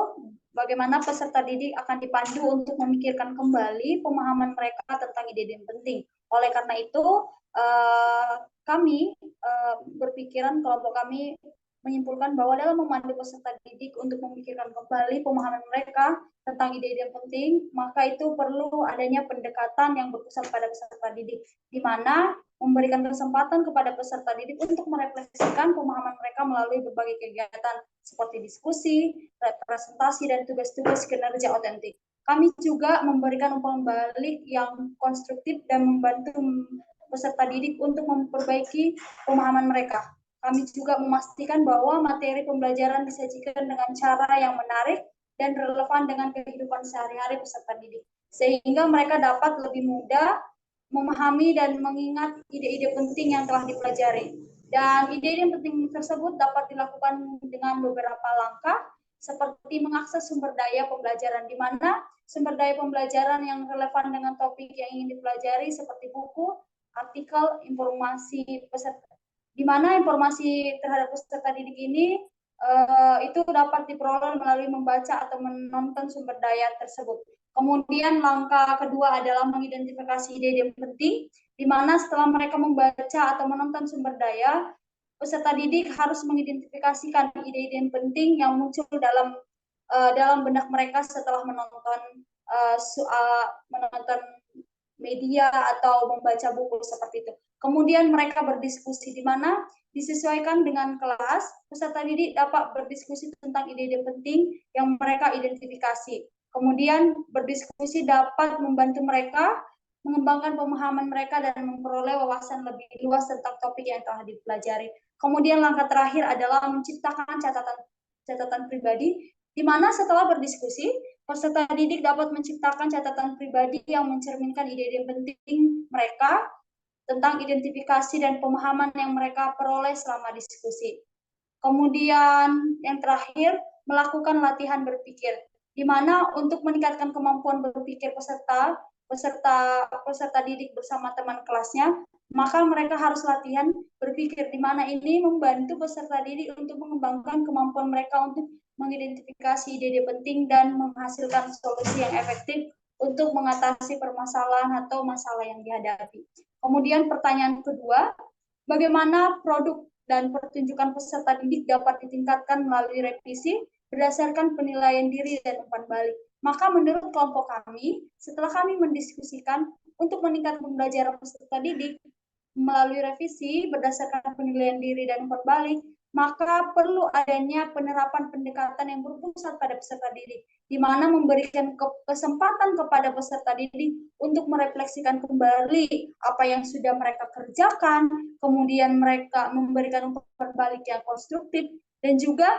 bagaimana peserta didik akan dipandu untuk memikirkan kembali pemahaman mereka tentang ide-ide yang penting. Oleh karena itu kami berpikiran, kelompok kami menyimpulkan bahwa dalam memandu peserta didik untuk memikirkan kembali pemahaman mereka tentang ide-ide yang penting, maka itu perlu adanya pendekatan yang berpusat pada peserta didik, di mana memberikan kesempatan kepada peserta didik untuk merefleksikan pemahaman mereka melalui berbagai kegiatan seperti diskusi, representasi, dan tugas-tugas kinerja otentik. Kami juga memberikan umpan balik yang konstruktif dan membantu peserta didik untuk memperbaiki pemahaman mereka. Kami juga memastikan bahwa materi pembelajaran disajikan dengan cara yang menarik dan relevan dengan kehidupan sehari-hari peserta didik, sehingga mereka dapat lebih mudah memahami dan mengingat ide-ide penting yang telah dipelajari. Dan ide-ide yang penting tersebut dapat dilakukan dengan beberapa langkah, seperti mengakses sumber daya pembelajaran, di mana sumber daya pembelajaran yang relevan dengan topik yang ingin dipelajari seperti buku, artikel, informasi peserta, di mana informasi terhadap peserta didik ini itu dapat diperoleh melalui membaca atau menonton sumber daya tersebut. Kemudian langkah kedua adalah mengidentifikasi ide-ide yang penting, di mana setelah mereka membaca atau menonton sumber daya, peserta didik harus mengidentifikasikan ide-ide yang penting yang muncul dalam benak mereka setelah menonton media atau membaca buku seperti itu. Kemudian mereka berdiskusi, di mana disesuaikan dengan kelas, peserta didik dapat berdiskusi tentang ide-ide penting yang mereka identifikasi. Kemudian berdiskusi dapat membantu mereka mengembangkan pemahaman mereka dan memperoleh wawasan lebih luas tentang topik yang telah dipelajari. Kemudian langkah terakhir adalah menciptakan catatan pribadi, di mana setelah berdiskusi, peserta didik dapat menciptakan catatan pribadi yang mencerminkan ide-ide penting mereka tentang identifikasi dan pemahaman yang mereka peroleh selama diskusi. Kemudian yang terakhir, melakukan latihan berpikir, di mana untuk meningkatkan kemampuan berpikir peserta didik bersama teman kelasnya, maka mereka harus latihan berpikir, di mana ini membantu peserta didik untuk mengembangkan kemampuan mereka untuk mengidentifikasi ide-ide penting dan menghasilkan solusi yang efektif untuk mengatasi permasalahan atau masalah yang dihadapi. Kemudian pertanyaan kedua, bagaimana produk dan pertunjukan peserta didik dapat ditingkatkan melalui revisi berdasarkan penilaian diri dan umpan balik. Maka menurut kelompok kami, setelah kami mendiskusikan untuk meningkatkan pembelajaran peserta didik melalui revisi berdasarkan penilaian diri dan umpan balik, maka perlu adanya penerapan pendekatan yang berpusat pada peserta didik, di mana memberikan kesempatan kepada peserta didik untuk merefleksikan kembali apa yang sudah mereka kerjakan, kemudian mereka memberikan umpan balik yang konstruktif, dan juga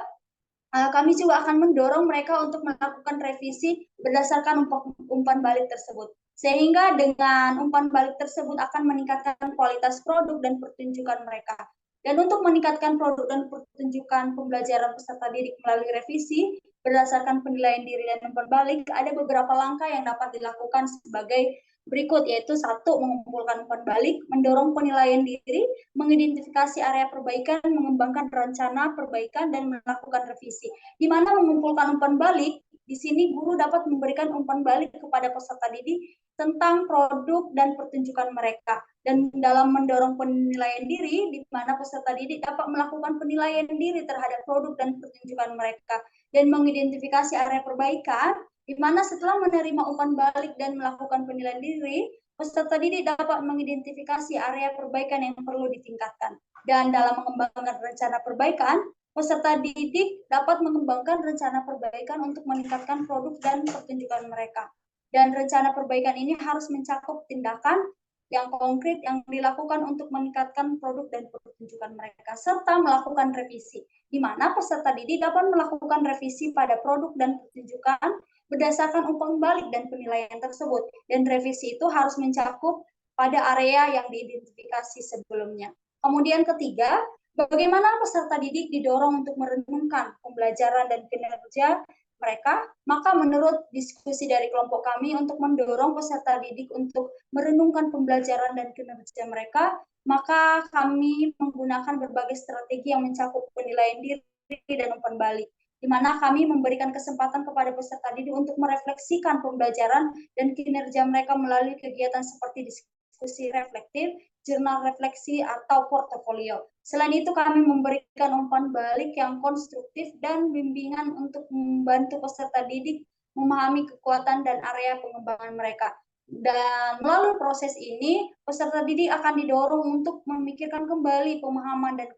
kami juga akan mendorong mereka untuk melakukan revisi berdasarkan umpan balik tersebut. Sehingga dengan umpan balik tersebut akan meningkatkan kualitas produk dan pertunjukan mereka. Dan untuk meningkatkan produk dan pertunjukan pembelajaran peserta didik melalui revisi berdasarkan penilaian diri dan umpan balik, ada beberapa langkah yang dapat dilakukan sebagai berikut, yaitu 1, mengumpulkan umpan balik, mendorong penilaian diri, mengidentifikasi area perbaikan, mengembangkan rencana perbaikan, dan melakukan revisi. Di mana mengumpulkan umpan balik, di sini guru dapat memberikan umpan balik kepada peserta didik tentang produk dan pertunjukan mereka. Dan dalam mendorong penilaian diri, di mana peserta didik dapat melakukan penilaian diri terhadap produk dan pertunjukan mereka, dan mengidentifikasi area perbaikan, di mana setelah menerima umpan balik dan melakukan penilaian diri, peserta didik dapat mengidentifikasi area perbaikan yang perlu ditingkatkan. Dan dalam mengembangkan rencana perbaikan, peserta didik dapat mengembangkan rencana perbaikan untuk meningkatkan produk dan pertunjukan mereka. Dan rencana perbaikan ini harus mencakup tindakan yang konkret yang dilakukan untuk meningkatkan produk dan pertunjukan mereka, serta melakukan revisi, di mana peserta didik dapat melakukan revisi pada produk dan pertunjukan berdasarkan umpan balik dan penilaian tersebut. Dan revisi itu harus mencakup pada area yang diidentifikasi sebelumnya. Kemudian ketiga, bagaimana peserta didik didorong untuk merenungkan pembelajaran dan kinerja mereka, maka menurut diskusi dari kelompok kami untuk mendorong peserta didik untuk merenungkan pembelajaran dan kinerja mereka, maka kami menggunakan berbagai strategi yang mencakup penilaian diri dan umpan balik, di mana kami memberikan kesempatan kepada peserta didik untuk merefleksikan pembelajaran dan kinerja mereka melalui kegiatan seperti diskusi reflektif, jurnal refleksi, atau portofolio. Selain itu, kami memberikan umpan balik yang konstruktif dan bimbingan untuk membantu peserta didik memahami kekuatan dan area pengembangan mereka. Dan melalui proses ini, peserta didik akan didorong untuk memikirkan kembali pemahaman dan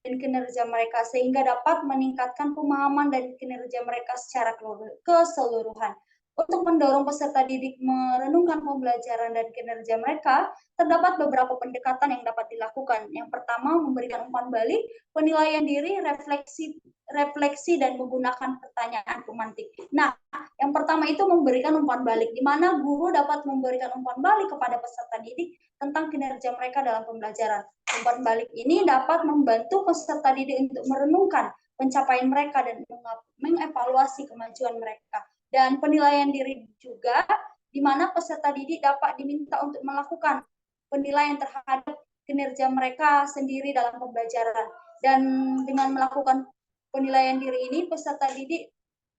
kinerja mereka, sehingga dapat meningkatkan pemahaman dan kinerja mereka secara keseluruhan. Untuk mendorong peserta didik merenungkan pembelajaran dan kinerja mereka, terdapat beberapa pendekatan yang dapat dilakukan. Yang pertama, memberikan umpan balik, penilaian diri, refleksi dan menggunakan pertanyaan pemantik. Nah, yang pertama itu memberikan umpan balik, di mana guru dapat memberikan umpan balik kepada peserta didik tentang kinerja mereka dalam pembelajaran. Umpan balik ini dapat membantu peserta didik untuk merenungkan pencapaian mereka dan mengevaluasi kemajuan mereka. Dan penilaian diri juga, di mana peserta didik dapat diminta untuk melakukan penilaian terhadap kinerja mereka sendiri dalam pembelajaran. Dan dengan melakukan penilaian diri ini, peserta didik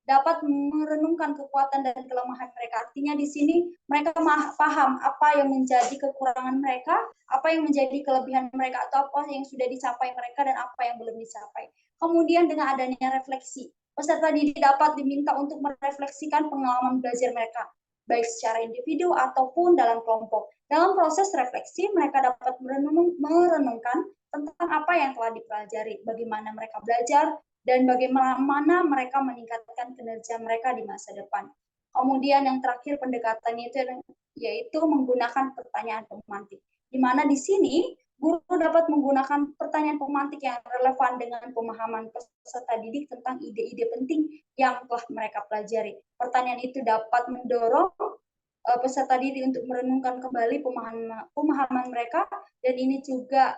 dapat merenungkan kekuatan dan kelemahan mereka. Artinya di sini mereka paham apa yang menjadi kekurangan mereka, apa yang menjadi kelebihan mereka, atau apa yang sudah dicapai mereka dan apa yang belum dicapai. Kemudian dengan adanya refleksi, peserta didik dapat diminta untuk merefleksikan pengalaman belajar mereka, baik secara individu ataupun dalam kelompok. Dalam proses refleksi, mereka dapat merenungkan tentang apa yang telah dipelajari, bagaimana mereka belajar, dan bagaimana mereka meningkatkan kinerja mereka di masa depan. Kemudian yang terakhir pendekatannya itu yaitu menggunakan pertanyaan pemantik, di mana di sini guru dapat menggunakan pertanyaan pemantik yang relevan dengan pemahaman peserta didik tentang ide-ide penting yang telah mereka pelajari. Pertanyaan itu dapat mendorong peserta didik untuk merenungkan kembali pemahaman mereka, dan ini juga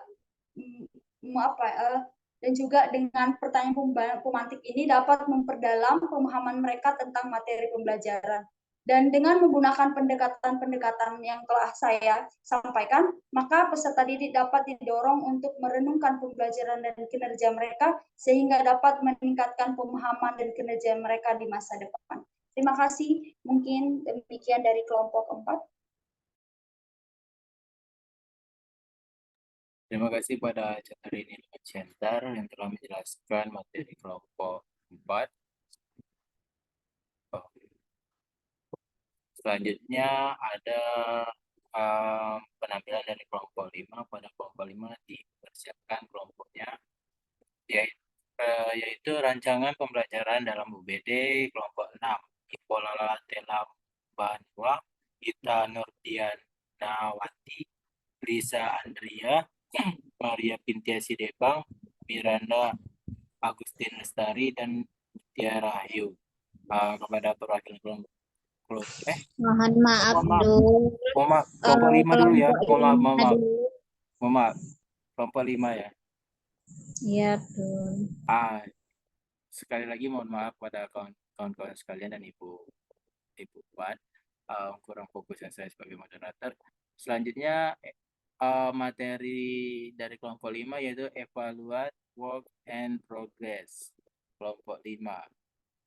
dan juga dengan pertanyaan pemantik ini dapat memperdalam pemahaman mereka tentang materi pembelajaran. Dan dengan menggunakan pendekatan-pendekatan yang telah saya sampaikan, maka peserta didik dapat didorong untuk merenungkan pembelajaran dan kinerja mereka, sehingga dapat meningkatkan pemahaman dan kinerja mereka di masa depan. Terima kasih. Mungkin demikian dari kelompok 4. Terima kasih pada Catherine Center yang telah menjelaskan materi kelompok 4. Selanjutnya ada penampilan dari kelompok 5. Pada kelompok 5 dipersiapkan kelompoknya, yaitu rancangan pembelajaran dalam UBD kelompok 6. Ipolala Telam Banua, Ita Nurdianawati, Lisa Andria, Maria Pintiasi Debang, Miranda Agustin Lestari, dan Tiara Ayu. Kepada perwakilan kelompok. Mohon maaf dulu. Kelompok 5 dulu ya. Mohon maaf. Kelompok 5 ya. Iya, tuh. Sekali lagi mohon maaf pada kawan-kawan sekalian dan Ibu Puan. Kurang fokus yang saya sebagai moderator. Selanjutnya materi dari kelompok 5 yaitu evaluate work and progress. Kelompok 5,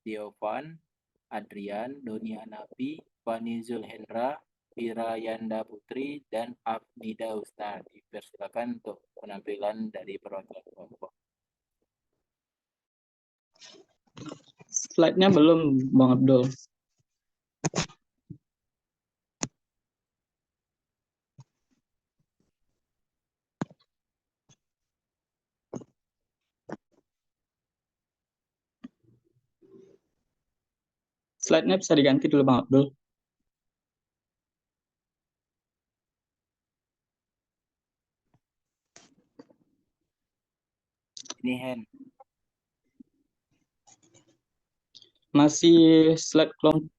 Diovan, Adrian, Doni Hanafi, Fani Zulhendra, Vira Yanda Putri, dan Afnida Husna. Dipersilakan untuk penampilan dari perwakilan kelompok. Slide-nya belum, Bang Abdul. Slide-nya bisa diganti dulu Bang Abdul. Ini hand. Masih slide kelompok.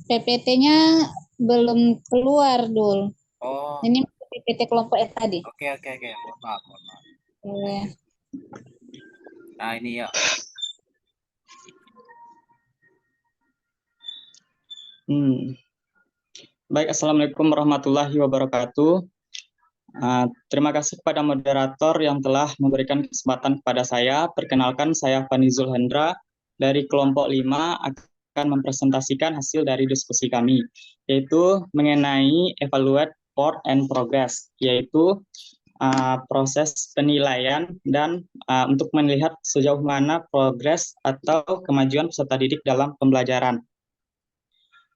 PPT-nya belum keluar, Dul. Oh, Ini PPT kelompok tadi. oke. Mohon maaf. Oke. Nah, ini ya. Baik, Assalamualaikum warahmatullahi wabarakatuh. Terima kasih kepada moderator yang telah memberikan kesempatan kepada saya. Perkenalkan, saya Fanizul Hendra dari kelompok 5 akan mempresentasikan hasil dari diskusi kami, yaitu mengenai evaluate work and progress, yaitu proses penilaian dan untuk melihat sejauh mana progres atau kemajuan peserta didik dalam pembelajaran.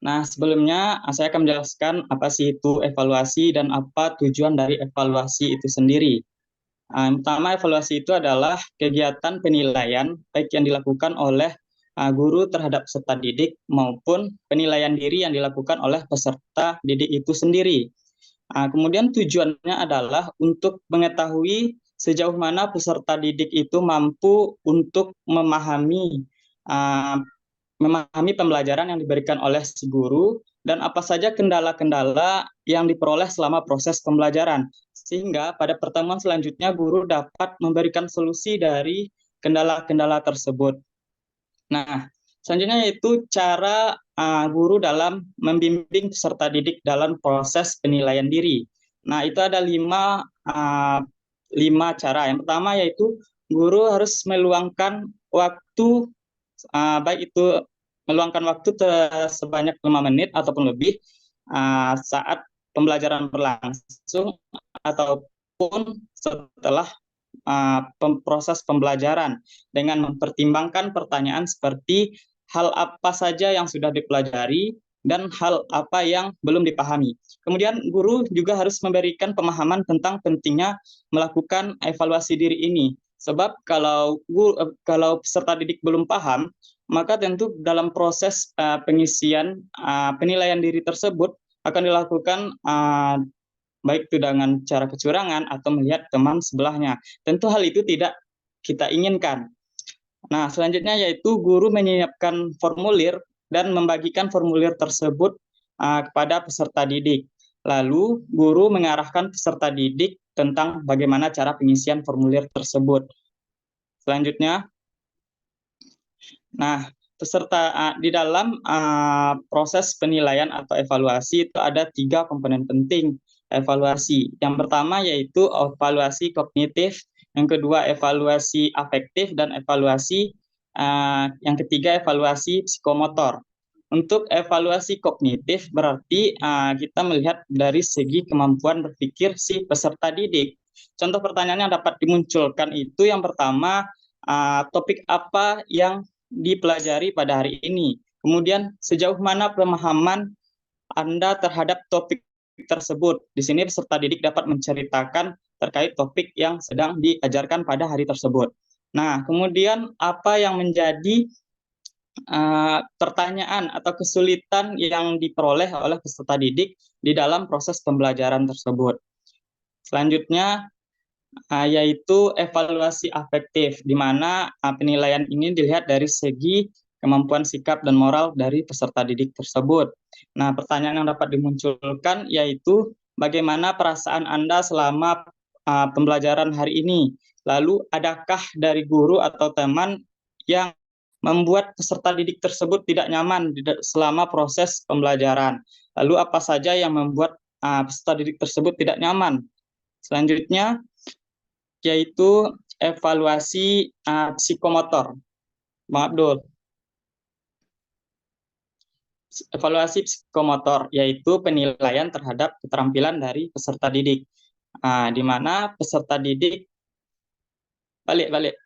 Nah, sebelumnya saya akan menjelaskan apa sih itu evaluasi dan apa tujuan dari evaluasi itu sendiri. Yang pertama, evaluasi itu adalah kegiatan penilaian baik yang dilakukan oleh guru terhadap peserta didik maupun penilaian diri yang dilakukan oleh peserta didik itu sendiri. Kemudian tujuannya adalah untuk mengetahui sejauh mana peserta didik itu mampu untuk memahami pembelajaran yang diberikan oleh si guru dan apa saja kendala-kendala yang diperoleh selama proses pembelajaran. Sehingga pada pertemuan selanjutnya guru dapat memberikan solusi dari kendala-kendala tersebut. Nah, selanjutnya yaitu cara guru dalam membimbing peserta didik dalam proses penilaian diri. Nah, itu ada lima cara. Yang pertama yaitu guru harus meluangkan waktu baik itu meluangkan waktu sebanyak 5 menit ataupun lebih saat pembelajaran berlangsung ataupun setelah proses pembelajaran dengan mempertimbangkan pertanyaan seperti hal apa saja yang sudah dipelajari dan hal apa yang belum dipahami. Kemudian guru juga harus memberikan pemahaman tentang pentingnya melakukan evaluasi diri ini. Sebab kalau peserta didik belum paham, maka tentu dalam proses pengisian penilaian diri tersebut akan dilakukan baik itu dengan cara kecurangan atau melihat teman sebelahnya. Tentu hal itu tidak kita inginkan. Nah, selanjutnya yaitu guru menyiapkan formulir dan membagikan formulir tersebut kepada peserta didik. Lalu guru mengarahkan peserta didik tentang bagaimana cara pengisian formulir tersebut. Selanjutnya, nah, peserta di dalam proses penilaian atau evaluasi itu ada 3 komponen penting evaluasi. Yang pertama yaitu evaluasi kognitif, yang kedua evaluasi afektif, dan evaluasi yang ketiga evaluasi psikomotor. Untuk evaluasi kognitif berarti kita melihat dari segi kemampuan berpikir si peserta didik. Contoh pertanyaan yang dapat dimunculkan itu yang pertama, topik apa yang dipelajari pada hari ini. Kemudian sejauh mana pemahaman Anda terhadap topik tersebut. Di sini peserta didik dapat menceritakan terkait topik yang sedang diajarkan pada hari tersebut. Nah, kemudian apa yang menjadi pertanyaan atau kesulitan yang diperoleh oleh peserta didik di dalam proses pembelajaran tersebut. Selanjutnya yaitu evaluasi afektif, di mana penilaian ini dilihat dari segi kemampuan sikap dan moral dari peserta didik tersebut. Nah, pertanyaan yang dapat dimunculkan yaitu bagaimana perasaan Anda selama pembelajaran hari ini? Lalu, adakah dari guru atau teman yang membuat peserta didik tersebut tidak nyaman selama proses pembelajaran? Lalu, apa saja yang membuat peserta didik tersebut tidak nyaman? Selanjutnya, yaitu evaluasi psikomotor. Bang Abdul. Evaluasi psikomotor, yaitu penilaian terhadap keterampilan dari peserta didik. Di mana peserta didik balik.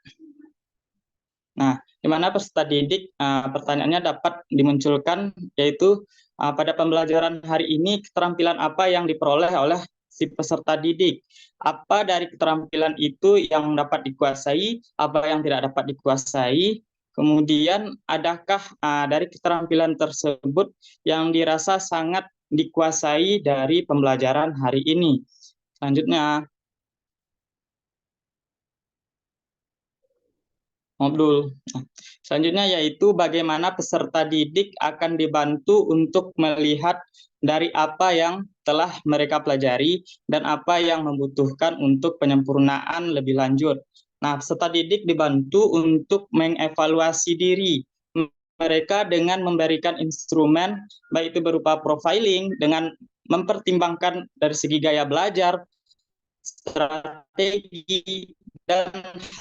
Nah, di mana peserta didik pertanyaannya dapat dimunculkan yaitu pada pembelajaran hari ini keterampilan apa yang diperoleh oleh si peserta didik. Apa dari keterampilan itu yang dapat dikuasai, apa yang tidak dapat dikuasai, Kemudian, adakah dari keterampilan tersebut yang dirasa sangat dikuasai dari pembelajaran hari ini? Selanjutnya, Abdul. Selanjutnya yaitu bagaimana peserta didik akan dibantu untuk melihat dari apa yang telah mereka pelajari dan apa yang membutuhkan untuk penyempurnaan lebih lanjut. Nah, peserta didik dibantu untuk mengevaluasi diri mereka dengan memberikan instrumen, baik itu berupa profiling, dengan mempertimbangkan dari segi gaya belajar, strategi, dan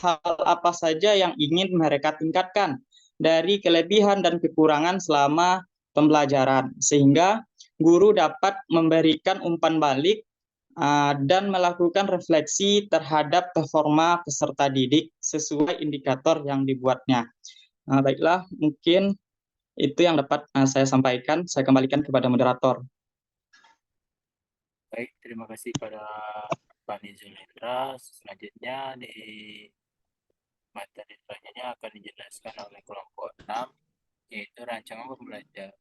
hal apa saja yang ingin mereka tingkatkan dari kelebihan dan kekurangan selama pembelajaran, sehingga guru dapat memberikan umpan balik dan melakukan refleksi terhadap performa peserta didik sesuai indikator yang dibuatnya. Baiklah, mungkin itu yang dapat saya sampaikan. Saya kembalikan kepada moderator. Baik, terima kasih pada Pak Nizul Hendra. Selanjutnya di materi selanjutnya akan dijelaskan oleh kelompok 6, yaitu rancangan pembelajaran.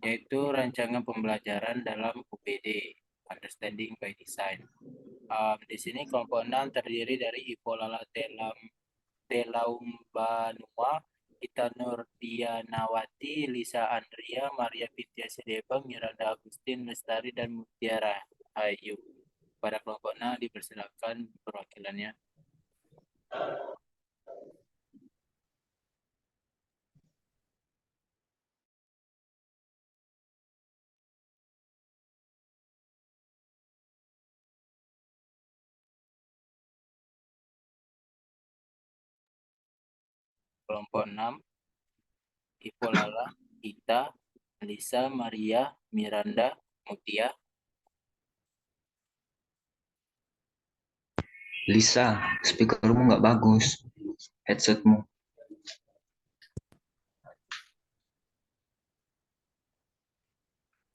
Yaitu rancangan pembelajaran dalam UPD, Understanding by Design. Di sini kelompok 6 terdiri dari Ipo Lala Telaumbanua, Ita Nurdianawati, Lisa Andria, Maria Pitya Sedebang, Miranda Agustin Lestari, dan Mutiara Ayu. Pada kelompok 6 dipersilakan perwakilannya. Kelompok 6, Ipo Lala, Ita, Lisa, Maria, Miranda, Mutia. Lisa, speakermu nggak bagus, headsetmu.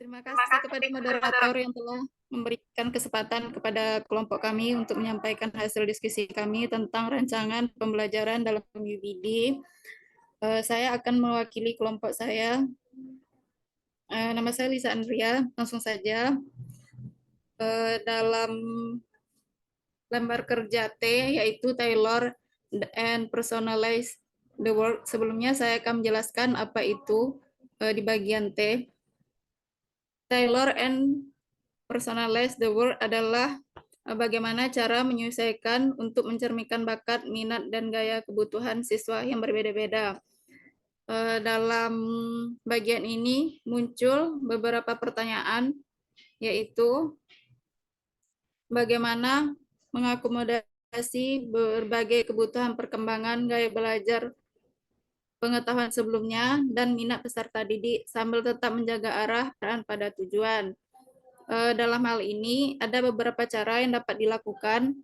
Terima kasih kepada moderator yang telah memberikan kesempatan kepada kelompok kami untuk menyampaikan hasil diskusi kami tentang rancangan pembelajaran dalam UPD. Saya akan mewakili kelompok saya. Nama saya Lisa Andria, langsung saja. Dalam lembar kerja T, yaitu Tailor and Personalize the Work. Sebelumnya saya akan menjelaskan apa itu di bagian T. Tailor and Personalize the Work adalah bagaimana cara menyesuaikan untuk mencerminkan bakat, minat, dan gaya kebutuhan siswa yang berbeda-beda. Dalam bagian ini muncul beberapa pertanyaan, yaitu bagaimana mengakomodasi berbagai kebutuhan perkembangan gaya belajar pengetahuan sebelumnya dan minat peserta didik sambil tetap menjaga arah pada tujuan. Dalam hal ini ada beberapa cara yang dapat dilakukan,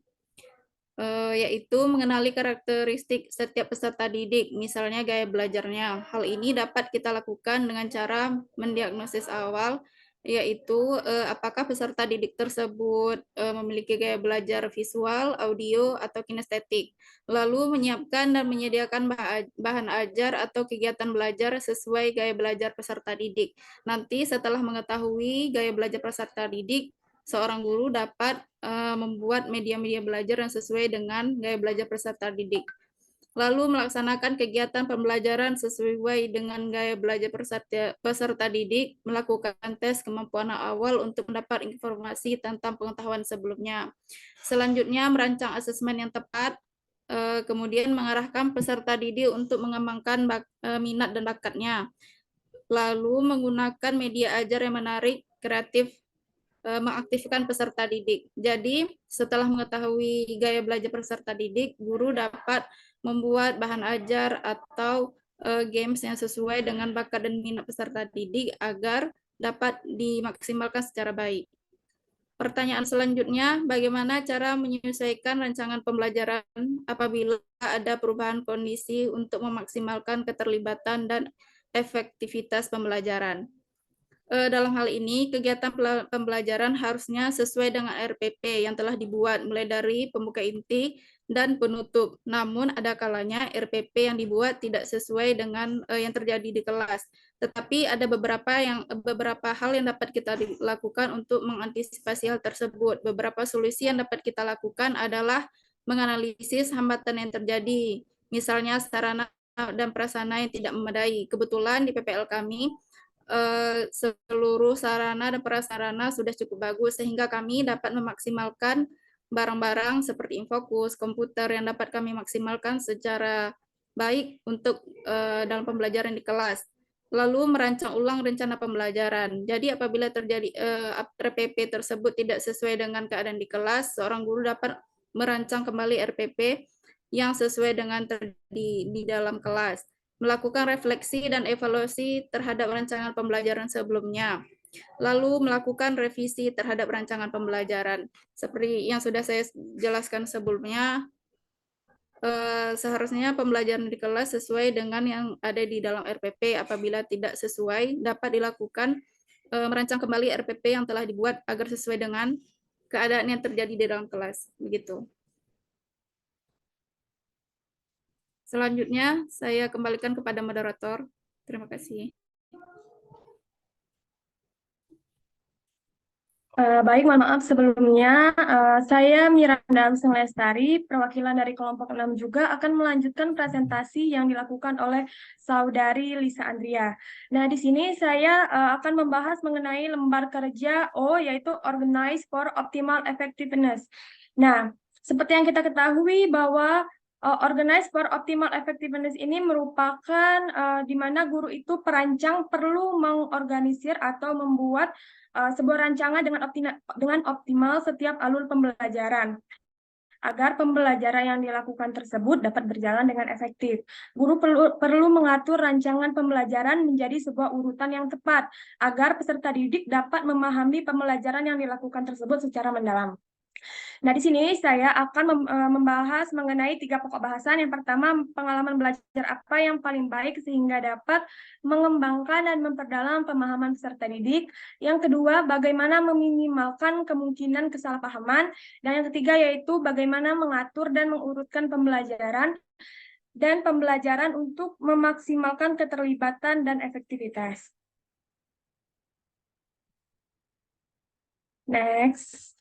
yaitu mengenali karakteristik setiap peserta didik, misalnya gaya belajarnya. Hal ini dapat kita lakukan dengan cara mendiagnosis awal, yaitu apakah peserta didik tersebut memiliki gaya belajar visual, audio, atau kinestetik. Lalu menyiapkan dan menyediakan bahan ajar atau kegiatan belajar sesuai gaya belajar peserta didik. Nanti setelah mengetahui gaya belajar peserta didik, seorang guru dapat membuat media-media belajar yang sesuai dengan gaya belajar peserta didik. Lalu melaksanakan kegiatan pembelajaran sesuai dengan gaya belajar peserta didik, melakukan tes kemampuan awal untuk mendapat informasi tentang pengetahuan sebelumnya. Selanjutnya merancang asesmen yang tepat, kemudian mengarahkan peserta didik untuk mengembangkan minat dan bakatnya. Lalu menggunakan media ajar yang menarik, kreatif, mengaktifkan peserta didik. Jadi, setelah mengetahui gaya belajar peserta didik, guru dapat membuat bahan ajar atau games yang sesuai dengan bakat dan minat peserta didik agar dapat dimaksimalkan secara baik. Pertanyaan selanjutnya, bagaimana cara menyesuaikan rancangan pembelajaran apabila ada perubahan kondisi untuk memaksimalkan keterlibatan dan efektivitas pembelajaran? Dalam hal ini, kegiatan pembelajaran harusnya sesuai dengan RPP yang telah dibuat, mulai dari pembuka inti dan penutup. Namun, ada kalanya RPP yang dibuat tidak sesuai dengan yang terjadi di kelas. Tetapi ada beberapa hal yang dapat kita lakukan untuk mengantisipasi hal tersebut. Beberapa solusi yang dapat kita lakukan adalah menganalisis hambatan yang terjadi, misalnya sarana dan prasarana yang tidak memadai. Kebetulan di PPL kami, seluruh sarana dan prasarana sudah cukup bagus sehingga kami dapat memaksimalkan barang-barang seperti infokus, komputer yang dapat kami maksimalkan secara baik untuk dalam pembelajaran di kelas. Lalu merancang ulang rencana pembelajaran. Jadi apabila terjadi RPP tersebut tidak sesuai dengan keadaan di kelas, seorang guru dapat merancang kembali RPP yang sesuai dengan di dalam kelas. Melakukan refleksi dan evaluasi terhadap rancangan pembelajaran sebelumnya, lalu melakukan revisi terhadap rancangan pembelajaran. Seperti yang sudah saya jelaskan sebelumnya, seharusnya pembelajaran di kelas sesuai dengan yang ada di dalam RPP. Apabila tidak sesuai, dapat dilakukan merancang kembali RPP yang telah dibuat agar sesuai dengan keadaan yang terjadi di dalam kelas. Begitu. Selanjutnya, saya kembalikan kepada moderator. Terima kasih. Baik, mohon maaf sebelumnya. Saya Miranda Amseng Lestari, perwakilan dari kelompok 6 juga akan melanjutkan presentasi yang dilakukan oleh Saudari Lisa Andria. Nah, di sini saya akan membahas mengenai lembar kerja O, yaitu Organize for Optimal Effectiveness. Nah, seperti yang kita ketahui bahwa Organize for Optimal Effectiveness ini merupakan di mana guru itu perancang perlu mengorganisir atau membuat sebuah rancangan dengan optimal setiap alur pembelajaran agar pembelajaran yang dilakukan tersebut dapat berjalan dengan efektif. Guru perlu mengatur rancangan pembelajaran menjadi sebuah urutan yang tepat agar peserta didik dapat memahami pembelajaran yang dilakukan tersebut secara mendalam. Nah, di sini saya akan membahas mengenai 3 pokok bahasan. Yang pertama, pengalaman belajar apa yang paling baik sehingga dapat mengembangkan dan memperdalam pemahaman peserta didik. Yang kedua, bagaimana meminimalkan kemungkinan kesalahpahaman. Dan yang ketiga, yaitu bagaimana mengatur dan mengurutkan pembelajaran dan pembelajaran untuk memaksimalkan keterlibatan dan efektivitas. Next.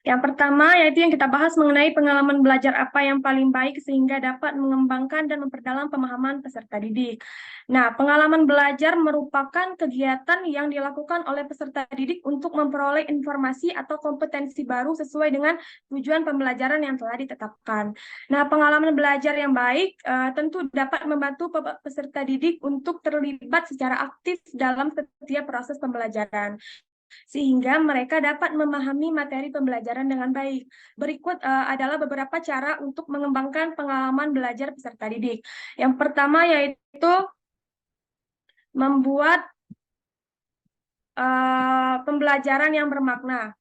Yang pertama, yaitu yang kita bahas mengenai pengalaman belajar apa yang paling baik sehingga dapat mengembangkan dan memperdalam pemahaman peserta didik. Nah, pengalaman belajar merupakan kegiatan yang dilakukan oleh peserta didik untuk memperoleh informasi atau kompetensi baru sesuai dengan tujuan pembelajaran yang telah ditetapkan. Nah, pengalaman belajar yang baik tentu dapat membantu peserta didik untuk terlibat secara aktif dalam setiap proses pembelajaran, sehingga mereka dapat memahami materi pembelajaran dengan baik. Berikut adalah beberapa cara untuk mengembangkan pengalaman belajar peserta didik. Yang pertama yaitu membuat pembelajaran yang bermakna.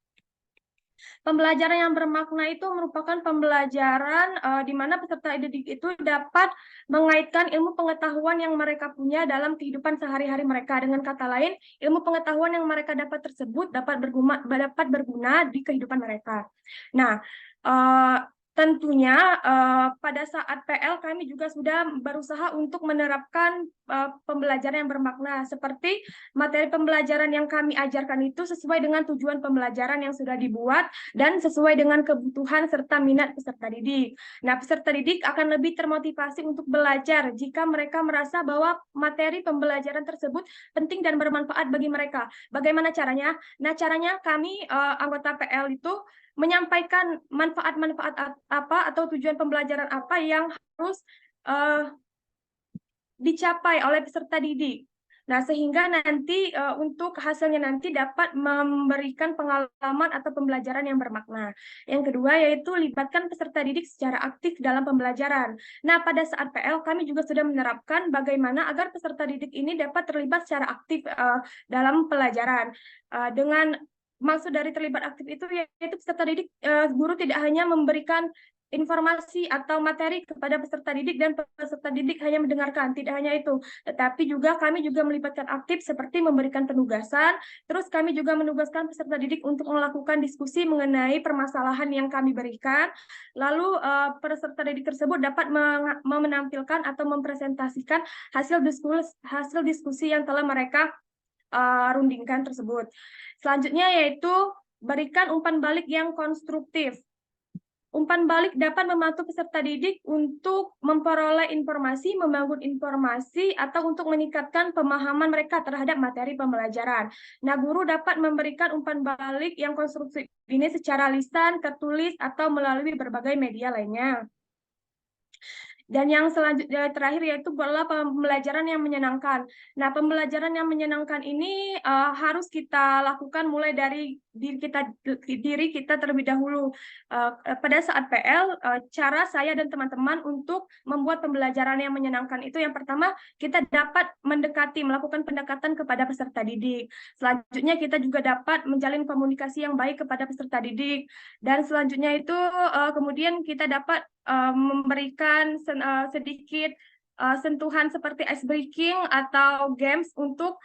Pembelajaran yang bermakna itu merupakan pembelajaran di mana peserta didik itu dapat mengaitkan ilmu pengetahuan yang mereka punya dalam kehidupan sehari-hari mereka. Dengan kata lain, ilmu pengetahuan yang mereka dapat tersebut dapat berguna di kehidupan mereka. Nah, tentunya pada saat PL kami juga sudah berusaha untuk menerapkan pembelajaran yang bermakna, seperti materi pembelajaran yang kami ajarkan itu sesuai dengan tujuan pembelajaran yang sudah dibuat dan sesuai dengan kebutuhan serta minat peserta didik. Nah, peserta didik akan lebih termotivasi untuk belajar jika mereka merasa bahwa materi pembelajaran tersebut penting dan bermanfaat bagi mereka. Bagaimana caranya? Nah, caranya kami anggota PL itu menyampaikan manfaat-manfaat apa atau tujuan pembelajaran apa yang harus dicapai oleh peserta didik. Nah, sehingga nanti untuk hasilnya nanti dapat memberikan pengalaman atau pembelajaran yang bermakna. Yang kedua yaitu libatkan peserta didik secara aktif dalam pembelajaran. Nah, pada saat PL kami juga sudah menerapkan bagaimana agar peserta didik ini dapat terlibat secara aktif dalam pelajaran. Dengan maksud dari terlibat aktif itu yaitu peserta didik, guru tidak hanya memberikan informasi atau materi kepada peserta didik dan peserta didik hanya mendengarkan. Tidak hanya itu, tetapi juga kami juga melibatkan aktif seperti memberikan penugasan, terus kami juga menugaskan peserta didik untuk melakukan diskusi mengenai permasalahan yang kami berikan, lalu peserta didik tersebut dapat menampilkan atau mempresentasikan hasil diskusi yang telah mereka rundingkan tersebut. Selanjutnya yaitu berikan umpan balik yang konstruktif. Umpan balik dapat membantu peserta didik untuk memperoleh informasi, membangun informasi, atau untuk meningkatkan pemahaman mereka terhadap materi pembelajaran. Nah, guru dapat memberikan umpan balik yang konstruktif ini secara lisan, tertulis, atau melalui berbagai media lainnya. Dan yang selanjutnya terakhir yaitu adalah pembelajaran yang menyenangkan. Nah, pembelajaran yang menyenangkan ini harus kita lakukan mulai dari diri kita terlebih dahulu. Pada saat PL, cara saya dan teman-teman untuk membuat pembelajaran yang menyenangkan itu yang pertama, kita dapat melakukan pendekatan kepada peserta didik. Selanjutnya kita juga dapat menjalin komunikasi yang baik kepada peserta didik. Dan selanjutnya itu kemudian kita dapat memberikan sedikit sentuhan seperti ice breaking atau games untuk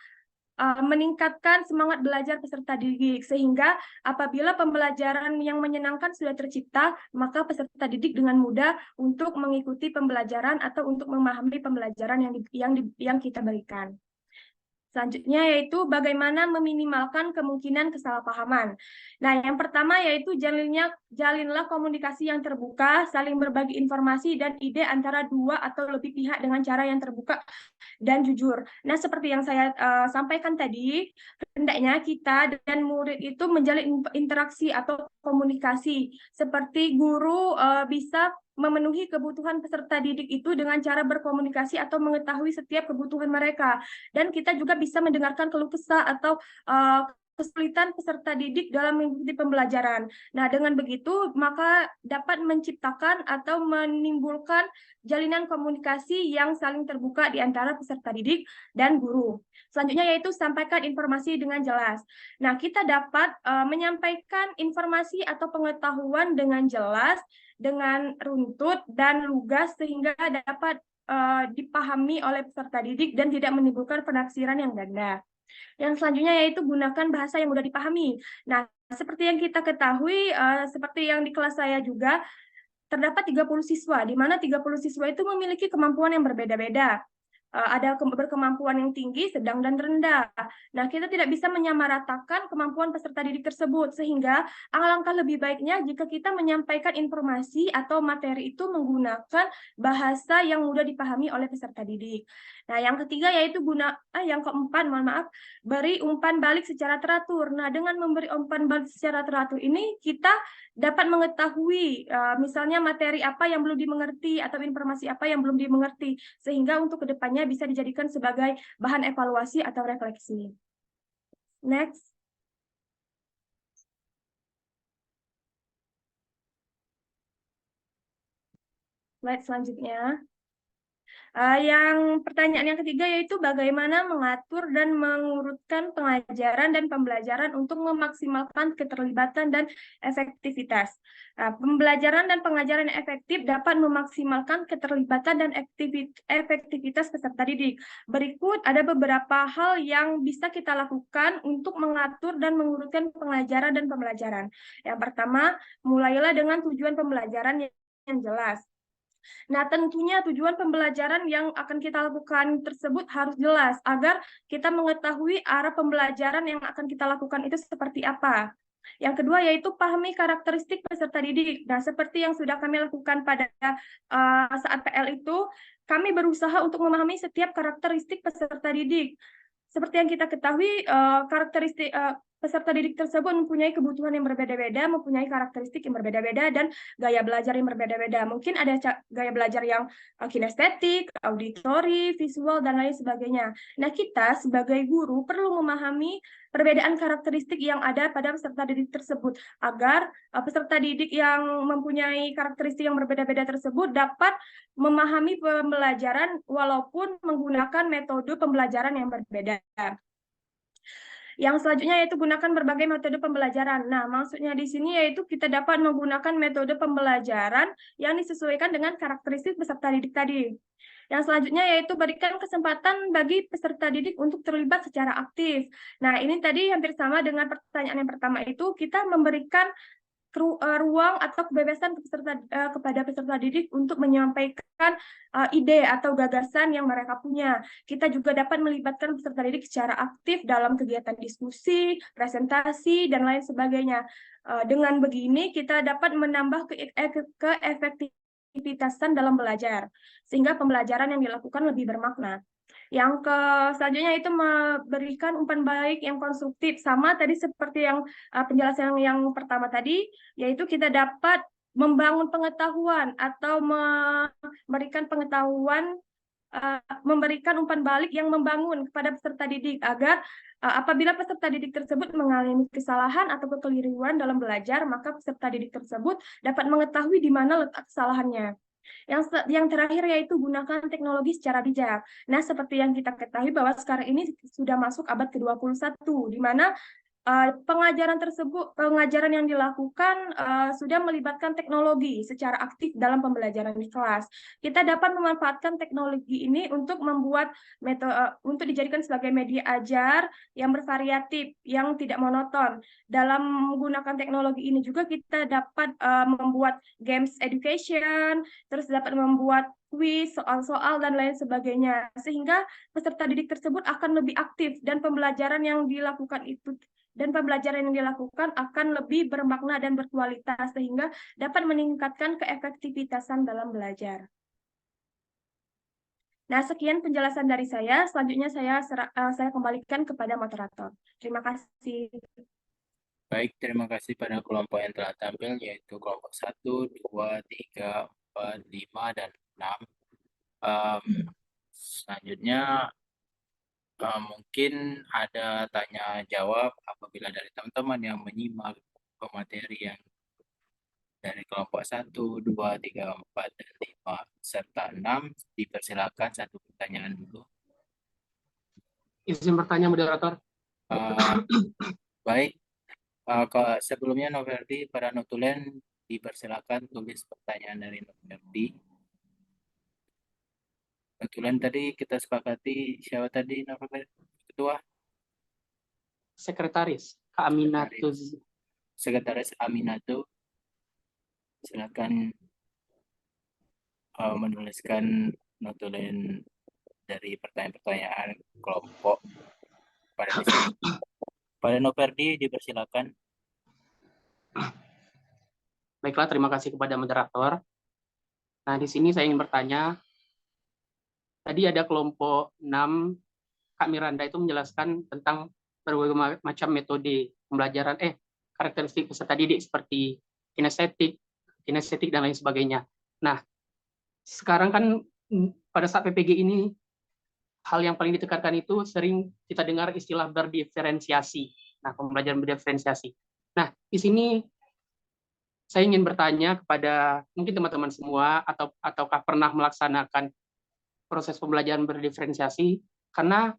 meningkatkan semangat belajar peserta didik, sehingga apabila pembelajaran yang menyenangkan sudah tercipta, maka peserta didik dengan mudah untuk mengikuti pembelajaran atau untuk memahami pembelajaran yang kita berikan. Selanjutnya yaitu bagaimana meminimalkan kemungkinan kesalahpahaman. Nah, yang pertama yaitu jalinlah komunikasi yang terbuka, saling berbagi informasi dan ide antara dua atau lebih pihak dengan cara yang terbuka dan jujur. Nah, seperti yang saya sampaikan tadi, hendaknya kita dan murid itu menjalin interaksi atau komunikasi. Seperti guru bisa memenuhi kebutuhan peserta didik itu dengan cara berkomunikasi atau mengetahui setiap kebutuhan mereka. Dan kita juga bisa mendengarkan keluh kesah atau kesulitan peserta didik dalam mengikuti pembelajaran. Nah, dengan begitu, maka dapat menciptakan atau menimbulkan jalinan komunikasi yang saling terbuka di antara peserta didik dan guru. Selanjutnya yaitu sampaikan informasi dengan jelas. Nah, kita dapat menyampaikan informasi atau pengetahuan dengan jelas, dengan runtut dan lugas sehingga dapat dipahami oleh peserta didik dan tidak menimbulkan penafsiran yang ganda. Yang selanjutnya yaitu gunakan bahasa yang mudah dipahami. Nah, seperti yang kita ketahui, seperti yang di kelas saya juga, terdapat 30 siswa, di mana 30 siswa itu memiliki kemampuan yang berbeda-beda. Ada berkemampuan yang tinggi, sedang, dan rendah. Nah, kita tidak bisa menyamaratakan kemampuan peserta didik tersebut, sehingga alangkah lebih baiknya jika kita menyampaikan informasi atau materi itu menggunakan bahasa yang mudah dipahami oleh peserta didik. Nah, yang ketiga yaitu yang keempat, mohon maaf, beri umpan balik secara teratur. Nah, dengan memberi umpan balik secara teratur ini, kita dapat mengetahui misalnya materi apa yang belum dimengerti atau informasi apa yang belum dimengerti, sehingga untuk kedepannya bisa dijadikan sebagai bahan evaluasi atau refleksi. Next. Slide selanjutnya. Yang pertanyaan yang ketiga yaitu bagaimana mengatur dan mengurutkan pengajaran dan pembelajaran untuk memaksimalkan keterlibatan dan efektivitas. Pembelajaran dan pengajaran yang efektif dapat memaksimalkan keterlibatan dan efektivitas peserta didik. Berikut ada beberapa hal yang bisa kita lakukan untuk mengatur dan mengurutkan pengajaran dan pembelajaran. Yang pertama, mulailah dengan tujuan pembelajaran yang jelas. Nah, tentunya tujuan pembelajaran yang akan kita lakukan tersebut harus jelas agar kita mengetahui arah pembelajaran yang akan kita lakukan itu seperti apa. Yang kedua yaitu pahami karakteristik peserta didik. Nah, seperti yang sudah kami lakukan pada saat PL itu, kami berusaha untuk memahami setiap karakteristik peserta didik. Seperti yang kita ketahui, karakteristik peserta didik tersebut mempunyai kebutuhan yang berbeda-beda, mempunyai karakteristik yang berbeda-beda, dan gaya belajar yang berbeda-beda. Mungkin ada gaya belajar yang kinestetik, auditori, visual, dan lain sebagainya. Nah, kita sebagai guru perlu memahami perbedaan karakteristik yang ada pada peserta didik tersebut, agar peserta didik yang mempunyai karakteristik yang berbeda-beda tersebut dapat memahami pembelajaran walaupun menggunakan metode pembelajaran yang berbeda. Yang selanjutnya yaitu gunakan berbagai metode pembelajaran. Nah, maksudnya di sini yaitu kita dapat menggunakan metode pembelajaran yang disesuaikan dengan karakteristik peserta didik tadi. Yang selanjutnya yaitu berikan kesempatan bagi peserta didik untuk terlibat secara aktif. Nah, ini tadi hampir sama dengan pertanyaan yang pertama itu, kita memberikan ruang atau kebebasan kepada peserta didik untuk menyampaikan ide atau gagasan yang mereka punya. Kita juga dapat melibatkan peserta didik secara aktif dalam kegiatan diskusi, presentasi, dan lain sebagainya. Dengan begini, kita dapat menambah keefektivitasan dalam belajar, sehingga pembelajaran yang dilakukan lebih bermakna. Yang selanjutnya itu memberikan umpan balik yang konstruktif, sama tadi seperti yang penjelasan yang pertama tadi, yaitu kita dapat membangun pengetahuan atau memberikan pengetahuan, memberikan umpan balik yang membangun kepada peserta didik agar apabila peserta didik tersebut mengalami kesalahan atau kekeliruan dalam belajar, maka peserta didik tersebut dapat mengetahui di mana letak kesalahannya. Yang terakhir yaitu gunakan teknologi secara bijak. Nah, seperti yang kita ketahui bahwa sekarang ini sudah masuk abad ke-21, di mana pengajaran yang dilakukan sudah melibatkan teknologi secara aktif dalam pembelajaran di kelas. Kita dapat memanfaatkan teknologi ini untuk membuat untuk dijadikan sebagai media ajar yang bervariatif, yang tidak monoton. Dalam menggunakan teknologi ini juga kita dapat membuat games education, terus dapat membuat kuis, soal-soal, dan lain sebagainya. Sehingga peserta didik tersebut akan lebih aktif dan pembelajaran yang dilakukan akan lebih bermakna dan berkualitas, sehingga dapat meningkatkan keefektivitasan dalam belajar. Nah, sekian penjelasan dari saya. Selanjutnya saya kembalikan kepada moderator. Terima kasih. Baik, terima kasih pada kelompok yang telah tampil, yaitu kelompok 1, 2, 3, 4, 5, dan 6. Selanjutnya, mungkin ada tanya jawab apabila dari teman-teman yang menyimak pemateri yang dari kelompok 1, 2, 3, 4, dan 5, serta 6, dipersilakan satu pertanyaan dulu. Izin bertanya, moderator. Baik, sebelumnya Noverdi, para notulen dipersilakan tulis pertanyaan dari Noverdi. Notulen tadi kita sepakati siapa tadi Noverdi? Ketua? Sekretaris Aminatul. Sekretaris Aminatul. Silakan menuliskan notulen dari pertanyaan-pertanyaan kelompok pada di sini. Pada Noverdi dipersilakan. Baiklah, terima kasih kepada moderator. Nah, di sini saya ingin bertanya. Tadi ada kelompok 6, Kak Miranda itu menjelaskan tentang berbagai macam metode pembelajaran, karakteristik peserta didik seperti kinestetik dan lain sebagainya. Nah, sekarang kan pada saat PPG ini, hal yang paling ditekankan itu sering kita dengar istilah berdiferensiasi. Nah, pembelajaran berdiferensiasi. Nah, di sini saya ingin bertanya kepada mungkin teman-teman semua ataukah pernah melaksanakan proses pembelajaran berdiferensiasi, karena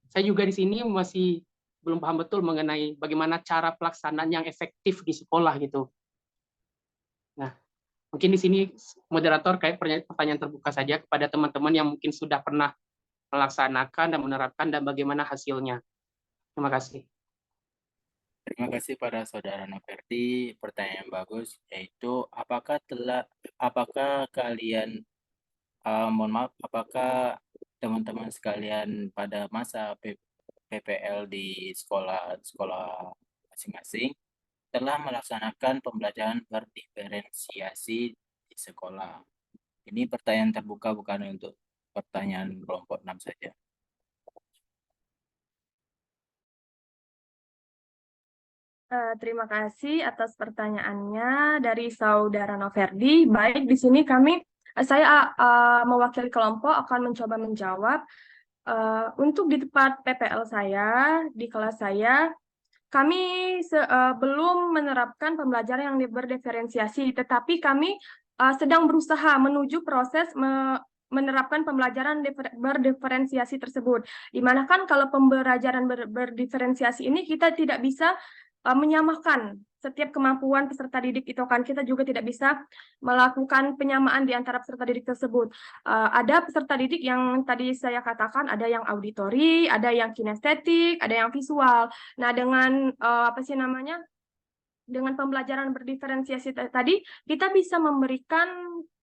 saya juga di sini masih belum paham betul mengenai bagaimana cara pelaksanaan yang efektif di sekolah gitu. Nah, mungkin di sini moderator kayak pertanyaan terbuka saja kepada teman-teman yang mungkin sudah pernah melaksanakan dan menerapkan dan bagaimana hasilnya. Terima kasih. Terima kasih pada saudara Noverdi, pertanyaan yang bagus, yaitu apakah kalian apakah teman-teman sekalian pada masa PPL di sekolah masing-masing telah melaksanakan pembelajaran berdiferensiasi di sekolah? Ini pertanyaan terbuka, bukan untuk pertanyaan kelompok 6 saja. Terima kasih atas pertanyaannya dari saudara Noverdi. Baik, di sini saya mewakili kelompok akan mencoba menjawab. Untuk di tempat PPL saya, di kelas saya, kami belum menerapkan pembelajaran yang berdiferensiasi, tetapi kami sedang berusaha menuju proses menerapkan pembelajaran berdiferensiasi tersebut. Di mana kan kalau pembelajaran berdiferensiasi ini kita tidak bisa menyamakan setiap kemampuan peserta didik itu kan, kita juga tidak bisa melakukan penyamaan di antara peserta didik tersebut. Ada peserta didik yang tadi saya katakan, ada yang auditori, ada yang kinestetik, ada yang visual. Nah, dengan dengan pembelajaran berdiferensiasi tadi, kita bisa memberikan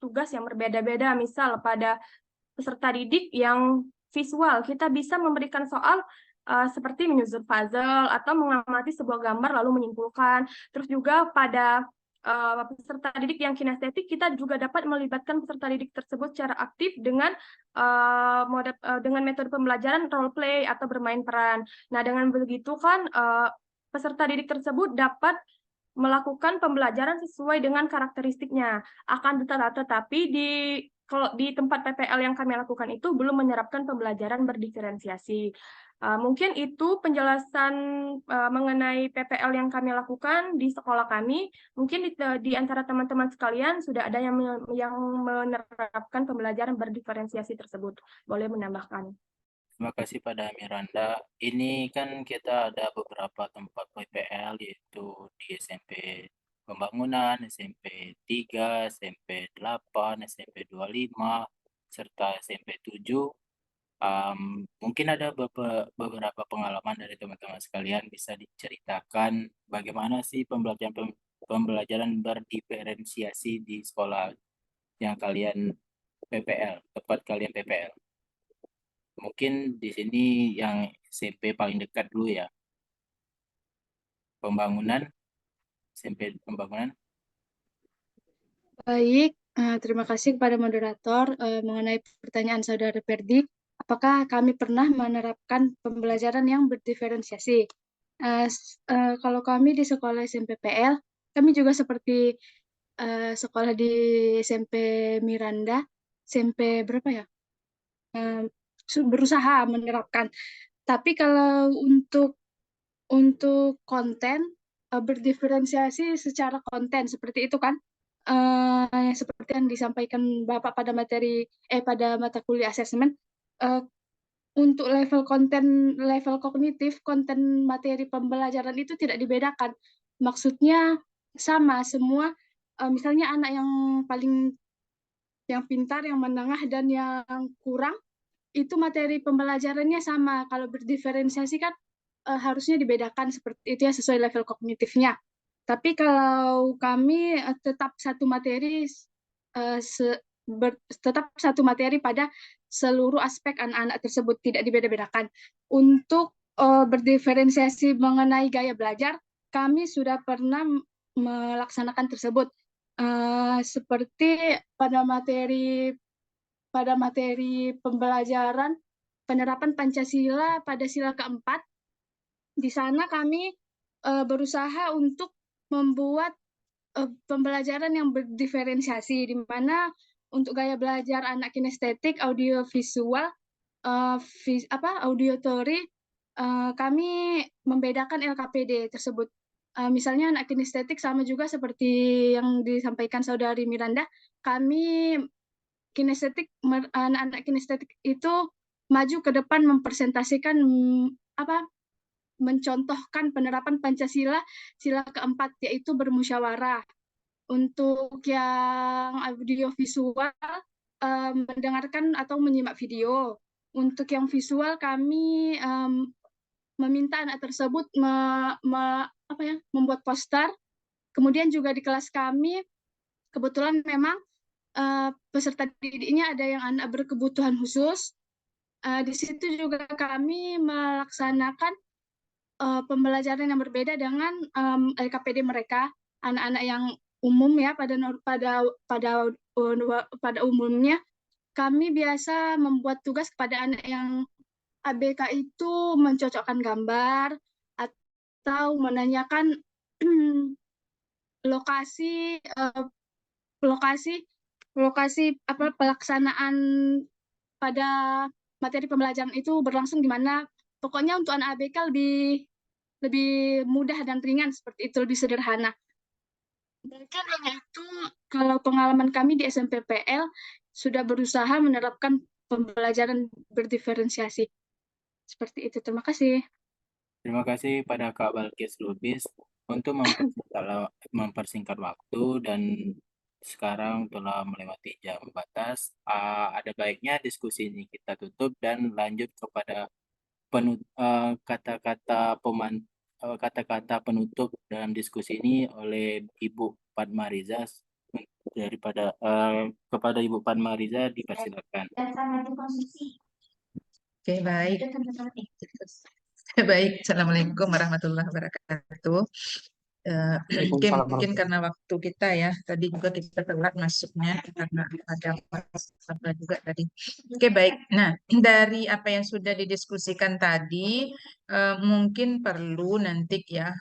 tugas yang berbeda-beda. Misal pada peserta didik yang visual, kita bisa memberikan soal seperti menyusun puzzle atau mengamati sebuah gambar lalu menyimpulkan. Terus juga pada peserta didik yang kinestetik, kita juga dapat melibatkan peserta didik tersebut secara aktif dengan dengan metode pembelajaran role play atau bermain peran. Nah, dengan begitu kan peserta didik tersebut dapat melakukan pembelajaran sesuai dengan karakteristiknya. Akan tetapi kalau di tempat PPL yang kami lakukan itu belum menerapkan pembelajaran berdiferensiasi. Mungkin itu penjelasan mengenai PPL yang kami lakukan di sekolah kami. Mungkin di antara teman-teman sekalian sudah ada yang menerapkan pembelajaran berdiferensiasi tersebut. Boleh menambahkan. Terima kasih pada Miranda. Ini kan kita ada beberapa tempat PPL, yaitu di SMP Pembangunan, SMP 3, SMP 8, SMP 25, serta SMP 7. Mungkin ada beberapa pengalaman dari teman-teman sekalian, bisa diceritakan bagaimana sih pembelajaran berdiferensiasi di sekolah yang kalian PPL, tempat kalian PPL. Mungkin di sini yang SMP paling dekat dulu ya. Pembangunan, SMP Pembangunan. Baik, terima kasih kepada moderator mengenai pertanyaan Saudara Ferdi. Apakah kami pernah menerapkan pembelajaran yang berdiferensiasi? Kalau kami di sekolah SMP PL, kami juga seperti sekolah di SMP Miranda, SMP berapa ya? Berusaha menerapkan. Tapi kalau untuk konten berdiferensiasi secara konten seperti itu kan, seperti yang disampaikan Bapak pada pada mata kuliah asesmen. Untuk level konten, level kognitif, konten materi pembelajaran itu tidak dibedakan. Maksudnya sama semua, misalnya anak yang pintar, yang menengah, dan yang kurang, itu materi pembelajarannya sama. Kalau berdiferensiasi kan harusnya dibedakan seperti itu ya, sesuai level kognitifnya. Tapi kalau kami tetap satu materi pada seluruh aspek anak-anak tersebut, tidak dibeda-bedakan. Untuk berdiferensiasi mengenai gaya belajar, kami sudah pernah melaksanakan tersebut. Seperti pada materi pembelajaran penerapan Pancasila pada sila keempat, di sana kami berusaha untuk membuat pembelajaran yang berdiferensiasi, di mana untuk gaya belajar anak kinestetik, audiovisual, auditory, kami membedakan LKPD tersebut. Misalnya anak kinestetik sama juga seperti yang disampaikan Saudari Miranda, kami anak-anak kinestetik itu maju ke depan mempresentasikan mencontohkan penerapan Pancasila sila keempat, yaitu bermusyawarah. Untuk yang audiovisual, mendengarkan atau menyimak video. Untuk yang visual, kami meminta anak tersebut membuat poster. Kemudian juga di kelas kami, kebetulan memang peserta didiknya ada yang anak berkebutuhan khusus. Di situ juga kami melaksanakan pembelajaran yang berbeda dengan LKPD mereka, anak-anak yang umum ya, pada umumnya kami biasa membuat tugas kepada anak yang ABK itu mencocokkan gambar atau menanyakan lokasi pelaksanaan pada materi pembelajaran itu berlangsung di mana. Pokoknya untuk anak ABK lebih mudah dan ringan, seperti itu, lebih sederhana. Mungkin hanya itu kalau pengalaman kami di SMP PL. sudah berusaha menerapkan pembelajaran berdiferensiasi. Seperti itu. Terima kasih. Terima kasih pada Kak Balkis Lubis untuk mempersingkat waktu, dan sekarang telah melewati jam batas. Ada baiknya diskusi ini kita tutup dan lanjut kepada kata-kata penutup dalam diskusi ini oleh Ibu Padma Riza. Kepada Ibu Padma Riza dipersilakan. Oke, baik. Baik, Assalamualaikum warahmatullahi wabarakatuh. Oke, mungkin karena waktu kita ya, tadi juga kita telat masuknya karena ada masalah juga tadi. Oke, baik. Nah, dari apa yang sudah didiskusikan tadi, mungkin perlu nanti ya,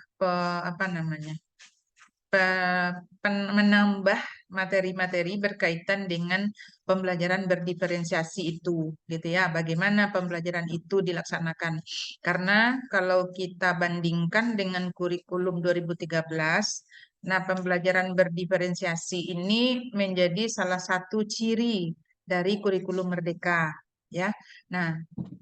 menambah materi-materi berkaitan dengan pembelajaran berdiferensiasi itu, gitu ya. Bagaimana pembelajaran itu dilaksanakan? Karena kalau kita bandingkan dengan kurikulum 2013, nah pembelajaran berdiferensiasi ini menjadi salah satu ciri dari kurikulum Merdeka, ya. Nah,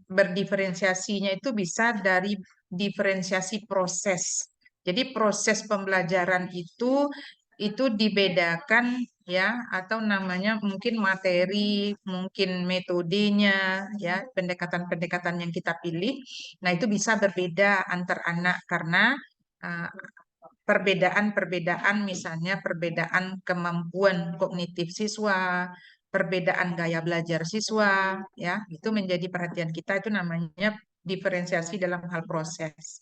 berdiferensiasinya itu bisa dari diferensiasi proses. Jadi proses pembelajaran itu dibedakan ya, atau namanya mungkin materi, mungkin metodenya ya, pendekatan-pendekatan yang kita pilih. Nah, itu bisa berbeda antar anak karena perbedaan-perbedaan, misalnya perbedaan kemampuan kognitif siswa, perbedaan gaya belajar siswa, ya, itu menjadi perhatian kita, itu namanya diferensiasi dalam hal proses.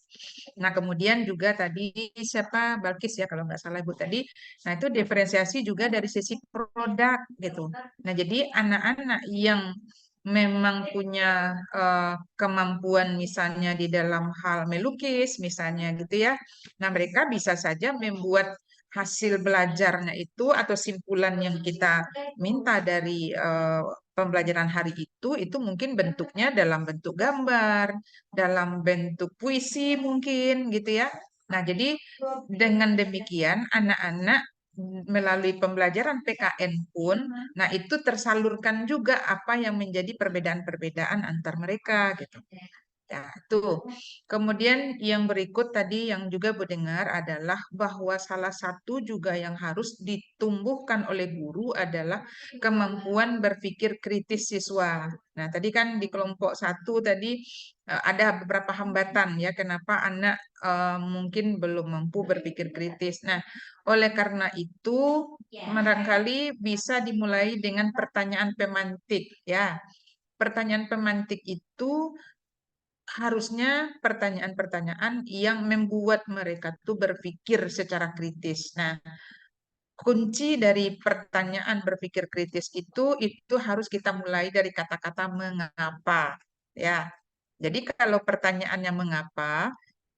Nah, kemudian juga tadi siapa Balkis ya kalau nggak salah Ibu tadi, nah itu diferensiasi juga dari sisi produk gitu. Nah, jadi anak-anak yang memang punya kemampuan misalnya di dalam hal melukis misalnya gitu ya. Nah, mereka bisa saja membuat hasil belajarnya itu atau simpulan yang kita minta dari pembelajaran hari itu mungkin bentuknya dalam bentuk gambar, dalam bentuk puisi mungkin gitu ya. Nah, jadi dengan demikian anak-anak melalui pembelajaran PKN pun, nah itu tersalurkan juga apa yang menjadi perbedaan-perbedaan antar mereka gitu. Ya, itu. Kemudian yang berikut tadi yang juga Bu dengar adalah bahwa salah satu juga yang harus ditumbuhkan oleh guru adalah kemampuan berpikir kritis siswa. Nah, tadi kan di kelompok 1 tadi ada beberapa hambatan ya kenapa anak mungkin belum mampu berpikir kritis. Nah, oleh karena itu barangkali bisa dimulai dengan pertanyaan pemantik ya. Pertanyaan pemantik itu harusnya pertanyaan-pertanyaan yang membuat mereka tuh berpikir secara kritis. Nah, kunci dari pertanyaan berpikir kritis itu harus kita mulai dari kata-kata mengapa, ya. Jadi kalau pertanyaannya mengapa,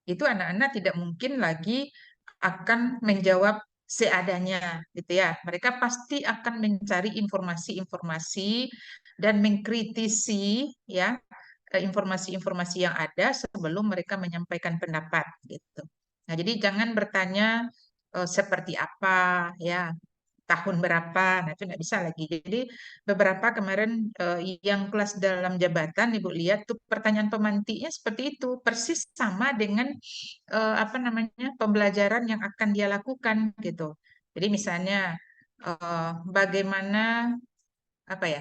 itu anak-anak tidak mungkin lagi akan menjawab seadanya, gitu ya. Mereka pasti akan mencari informasi-informasi dan mengkritisi, ya, informasi-informasi yang ada sebelum mereka menyampaikan pendapat gitu. Nah, jadi jangan bertanya seperti apa ya, tahun berapa, nah itu nggak bisa lagi. Jadi beberapa kemarin yang kelas dalam jabatan Ibu lihat tuh pertanyaan pemantiknya seperti itu, persis sama dengan apa namanya pembelajaran yang akan dia lakukan gitu. Jadi misalnya bagaimana apa ya?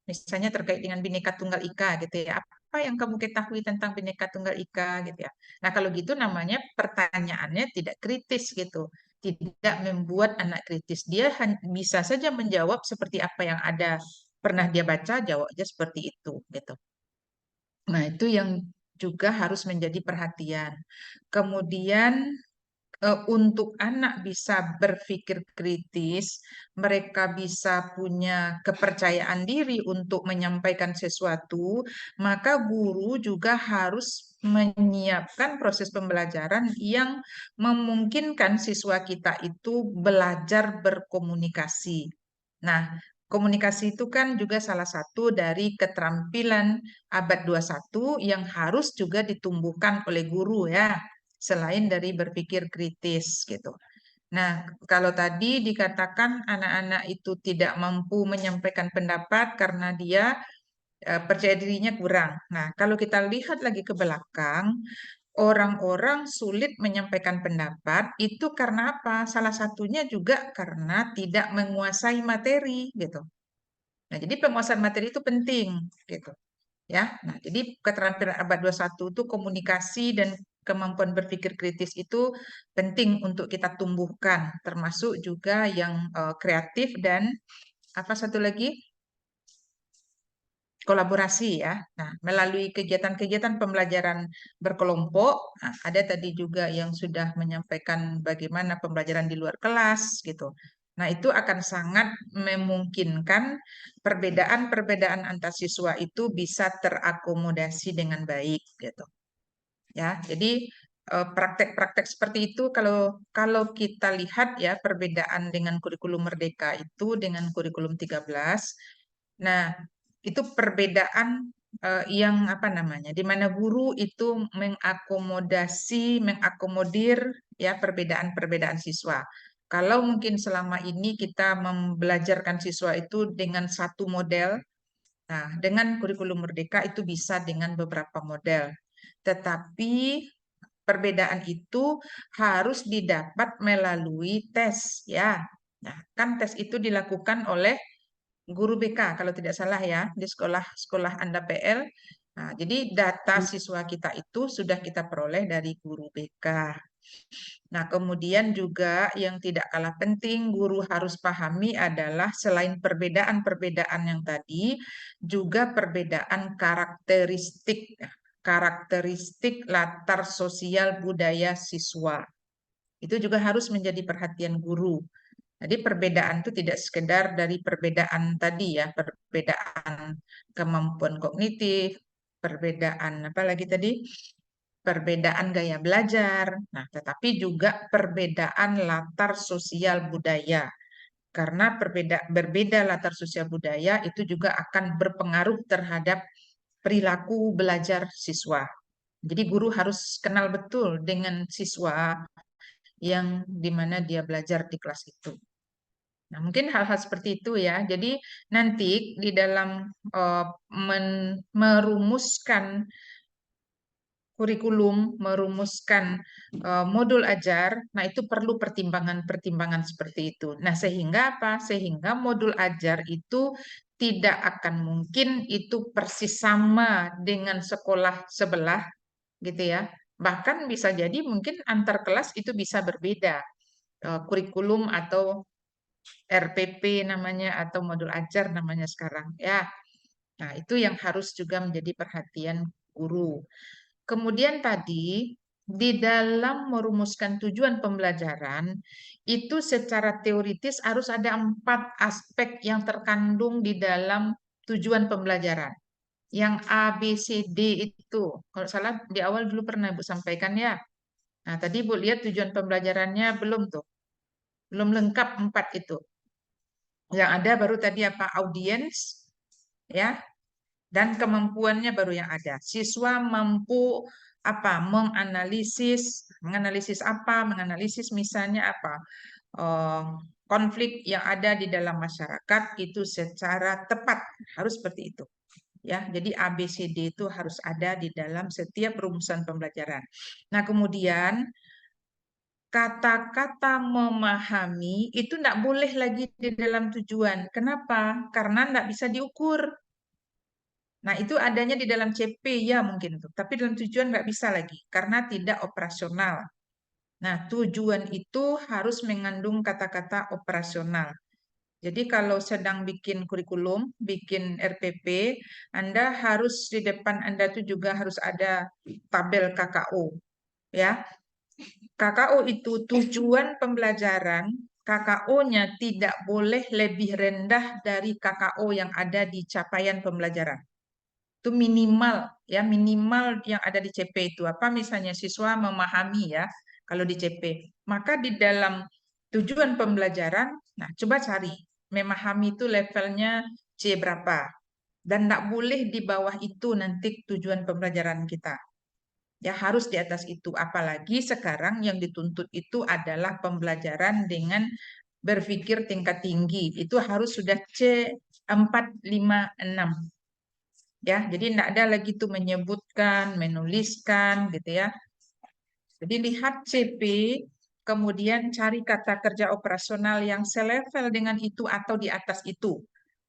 Misalnya terkait dengan Bhinneka Tunggal Ika gitu ya. Apa yang kamu ketahui tentang Bhinneka Tunggal Ika gitu ya. Nah, kalau gitu namanya pertanyaannya tidak kritis gitu. Tidak membuat anak kritis. Dia bisa saja menjawab seperti apa yang ada pernah dia baca, jawabnya seperti itu gitu. Nah, itu yang juga harus menjadi perhatian. Kemudian untuk anak bisa berpikir kritis, mereka bisa punya kepercayaan diri untuk menyampaikan sesuatu, maka guru juga harus menyiapkan proses pembelajaran yang memungkinkan siswa kita itu belajar berkomunikasi. Nah, komunikasi itu kan juga salah satu dari keterampilan abad 21 yang harus juga ditumbuhkan oleh guru ya, selain dari berpikir kritis gitu. Nah, kalau tadi dikatakan anak-anak itu tidak mampu menyampaikan pendapat karena dia percaya dirinya kurang. Nah, kalau kita lihat lagi ke belakang, orang-orang sulit menyampaikan pendapat itu karena apa? Salah satunya juga karena tidak menguasai materi gitu. Nah, jadi penguasaan materi itu penting gitu. Ya. Nah, jadi keterampilan abad 21 itu komunikasi dan kemampuan berpikir kritis itu penting untuk kita tumbuhkan, termasuk juga yang kreatif dan apa satu lagi? Kolaborasi ya. Nah, melalui kegiatan-kegiatan pembelajaran berkelompok, nah, ada tadi juga yang sudah menyampaikan bagaimana pembelajaran di luar kelas gitu. Nah, itu akan sangat memungkinkan perbedaan-perbedaan antar siswa itu bisa terakomodasi dengan baik gitu. Ya, jadi praktek-praktek seperti itu kalau kita lihat ya perbedaan dengan kurikulum Merdeka itu dengan kurikulum 13. Nah, itu perbedaan yang apa namanya, di mana guru itu mengakomodir ya perbedaan-perbedaan siswa. Kalau mungkin selama ini kita membelajarkan siswa itu dengan satu model, nah dengan kurikulum Merdeka itu bisa dengan beberapa model. Tetapi perbedaan itu harus didapat melalui tes ya. Nah, kan tes itu dilakukan oleh guru BK kalau tidak salah ya di sekolah Anda PL. Nah, jadi data siswa kita itu sudah kita peroleh dari guru BK. Nah, kemudian juga yang tidak kalah penting guru harus pahami adalah selain perbedaan-perbedaan yang tadi, juga perbedaan karakteristik latar sosial budaya siswa. Itu juga harus menjadi perhatian guru. Jadi perbedaan itu tidak sekedar dari perbedaan tadi ya, perbedaan kemampuan kognitif, perbedaan apa lagi tadi? Perbedaan gaya belajar. Nah, tetapi juga perbedaan latar sosial budaya. Karena berbeda latar sosial budaya itu juga akan berpengaruh terhadap perilaku belajar siswa. Jadi guru harus kenal betul dengan siswa yang dimana dia belajar di kelas itu. Nah, mungkin hal-hal seperti itu ya. Jadi nanti di dalam merumuskan kurikulum, merumuskan modul ajar, nah itu perlu pertimbangan-pertimbangan seperti itu. Nah, sehingga apa? Sehingga modul ajar itu tidak akan mungkin itu persis sama dengan sekolah sebelah, gitu ya. Bahkan bisa jadi mungkin antar kelas itu bisa berbeda kurikulum atau RPP namanya atau modul ajar namanya sekarang ya. Nah, itu yang harus juga menjadi perhatian guru. Kemudian tadi di dalam merumuskan tujuan pembelajaran itu secara teoritis harus ada 4 aspek yang terkandung di dalam tujuan pembelajaran. Yang A, B, C, D itu, kalau salah di awal dulu pernah Ibu sampaikan ya. Nah, tadi Ibu lihat tujuan pembelajarannya belum tuh. Belum lengkap 4 itu. Yang ada baru tadi apa? Audiens, ya, dan kemampuannya baru yang ada. Siswa mampu apa? Menganalisis apa? Menganalisis misalnya apa? Konflik yang ada di dalam masyarakat itu secara tepat harus seperti itu. Ya, jadi ABCD itu harus ada di dalam setiap rumusan pembelajaran. Nah, kemudian kata-kata memahami itu tidak boleh lagi di dalam tujuan. Kenapa? Karena tidak bisa diukur. Nah, itu adanya di dalam CP ya mungkin tuh, tapi dalam tujuan nggak bisa lagi karena tidak operasional. Nah, tujuan itu harus mengandung kata-kata operasional. Jadi kalau sedang bikin kurikulum, bikin RPP, Anda harus di depan Anda itu juga harus ada tabel KKO. Ya, KKO itu tujuan pembelajaran, KKO-nya tidak boleh lebih rendah dari KKO yang ada di capaian pembelajaran. Itu minimal ya, minimal yang ada di CP itu apa misalnya siswa memahami ya kalau di CP. Maka di dalam tujuan pembelajaran, nah coba cari memahami itu levelnya C berapa. Dan tidak boleh di bawah itu nanti tujuan pembelajaran kita. Ya, harus di atas itu. Apalagi sekarang yang dituntut itu adalah pembelajaran dengan berpikir tingkat tinggi. Itu harus sudah C456. Ya, jadi tidak ada lagi tuh menyebutkan, menuliskan gitu ya. Jadi lihat CP, kemudian cari kata kerja operasional yang selevel dengan itu atau di atas itu.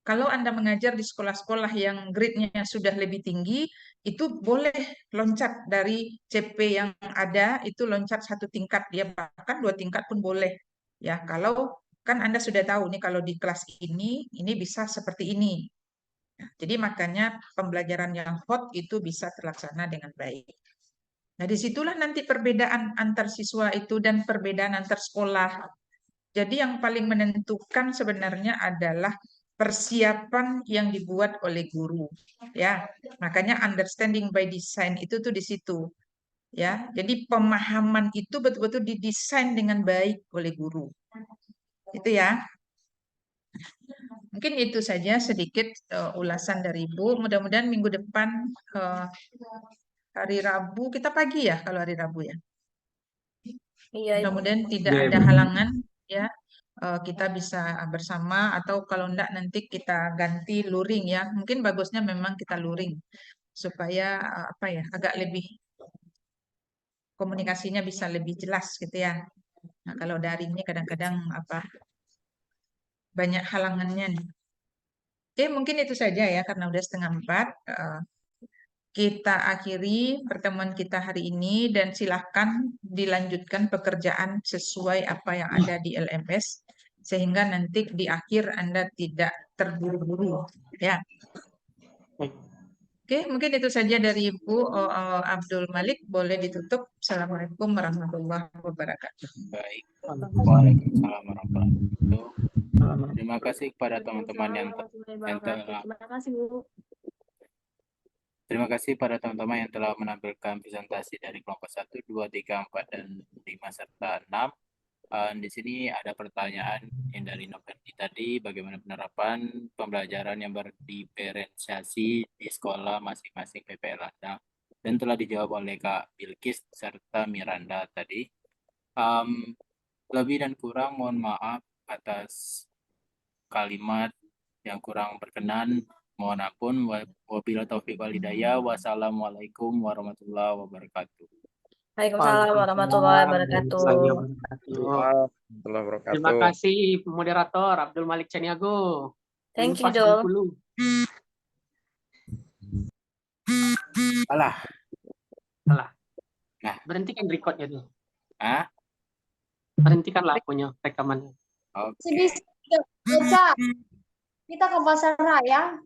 Kalau Anda mengajar di sekolah-sekolah yang grade-nya sudah lebih tinggi, itu boleh loncat dari CP yang ada, itu loncat 1 tingkat, ya bahkan 2 tingkat pun boleh. Ya, kalau kan Anda sudah tahu nih kalau di kelas ini bisa seperti ini. Jadi makanya pembelajaran yang hot itu bisa terlaksana dengan baik. Nah, disitulah nanti perbedaan antar siswa itu dan perbedaan antar sekolah. Jadi yang paling menentukan sebenarnya adalah persiapan yang dibuat oleh guru. Ya, makanya understanding by design itu tuh di situ. Ya, jadi pemahaman itu betul-betul didesain dengan baik oleh guru. Itu ya. Mungkin itu saja sedikit ulasan dari Ibu. Mudah-mudahan minggu depan hari Rabu, kita pagi ya kalau hari Rabu ya. Iya, Ibu. Mudah-mudahan tidak ada halangan ya. Kita bisa bersama atau kalau enggak nanti kita ganti luring ya. Mungkin bagusnya memang kita luring supaya apa ya, agak lebih komunikasinya bisa lebih jelas gitu ya. Nah, kalau daring ini kadang-kadang apa banyak halangannya nih. Oke, mungkin itu saja ya karena udah 3:30. Kita akhiri pertemuan kita hari ini dan silahkan dilanjutkan pekerjaan sesuai apa yang ada di LMS sehingga nanti di akhir Anda tidak terburu-buru ya. Oke, mungkin itu saja dari Ibu Abdul Malik. Boleh ditutup. Assalamualaikum warahmatullahi wabarakatuh. Baik. Waalaikumsalam warahmatullahi wabarakatuh. Terima kasih kepada teman-teman yang telah Terima kasih, Bu. Terima kasih pada teman-teman yang telah menampilkan presentasi dari kelompok 1, 2, 3, 4, dan 5 serta 6. Di sini ada pertanyaan yang dari Noverdi tadi, bagaimana penerapan pembelajaran yang berdiferensiasi di sekolah masing-masing PPL Anda, dan telah dijawab oleh Kak Bilkis serta Miranda tadi. Lebih dan kurang mohon maaf atas kalimat yang kurang berkenan. Mohon ampun. Wabillahi taufiq wal hidayah. Wassalamualaikum warahmatullahi wabarakatuh. Waalaikumsalam warahmatullahi wabarakatuh. Terima kasih moderator Abdul Malik Caniago. Thank you, Dul. Alah. Nah, berhentikan recordnya tuh. Hah? Berhentikan lagunya, rekamannya. Oke. Bisa. Kita ke pasar raya.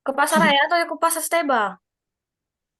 Ke pasar raya atau ke pasar Steba?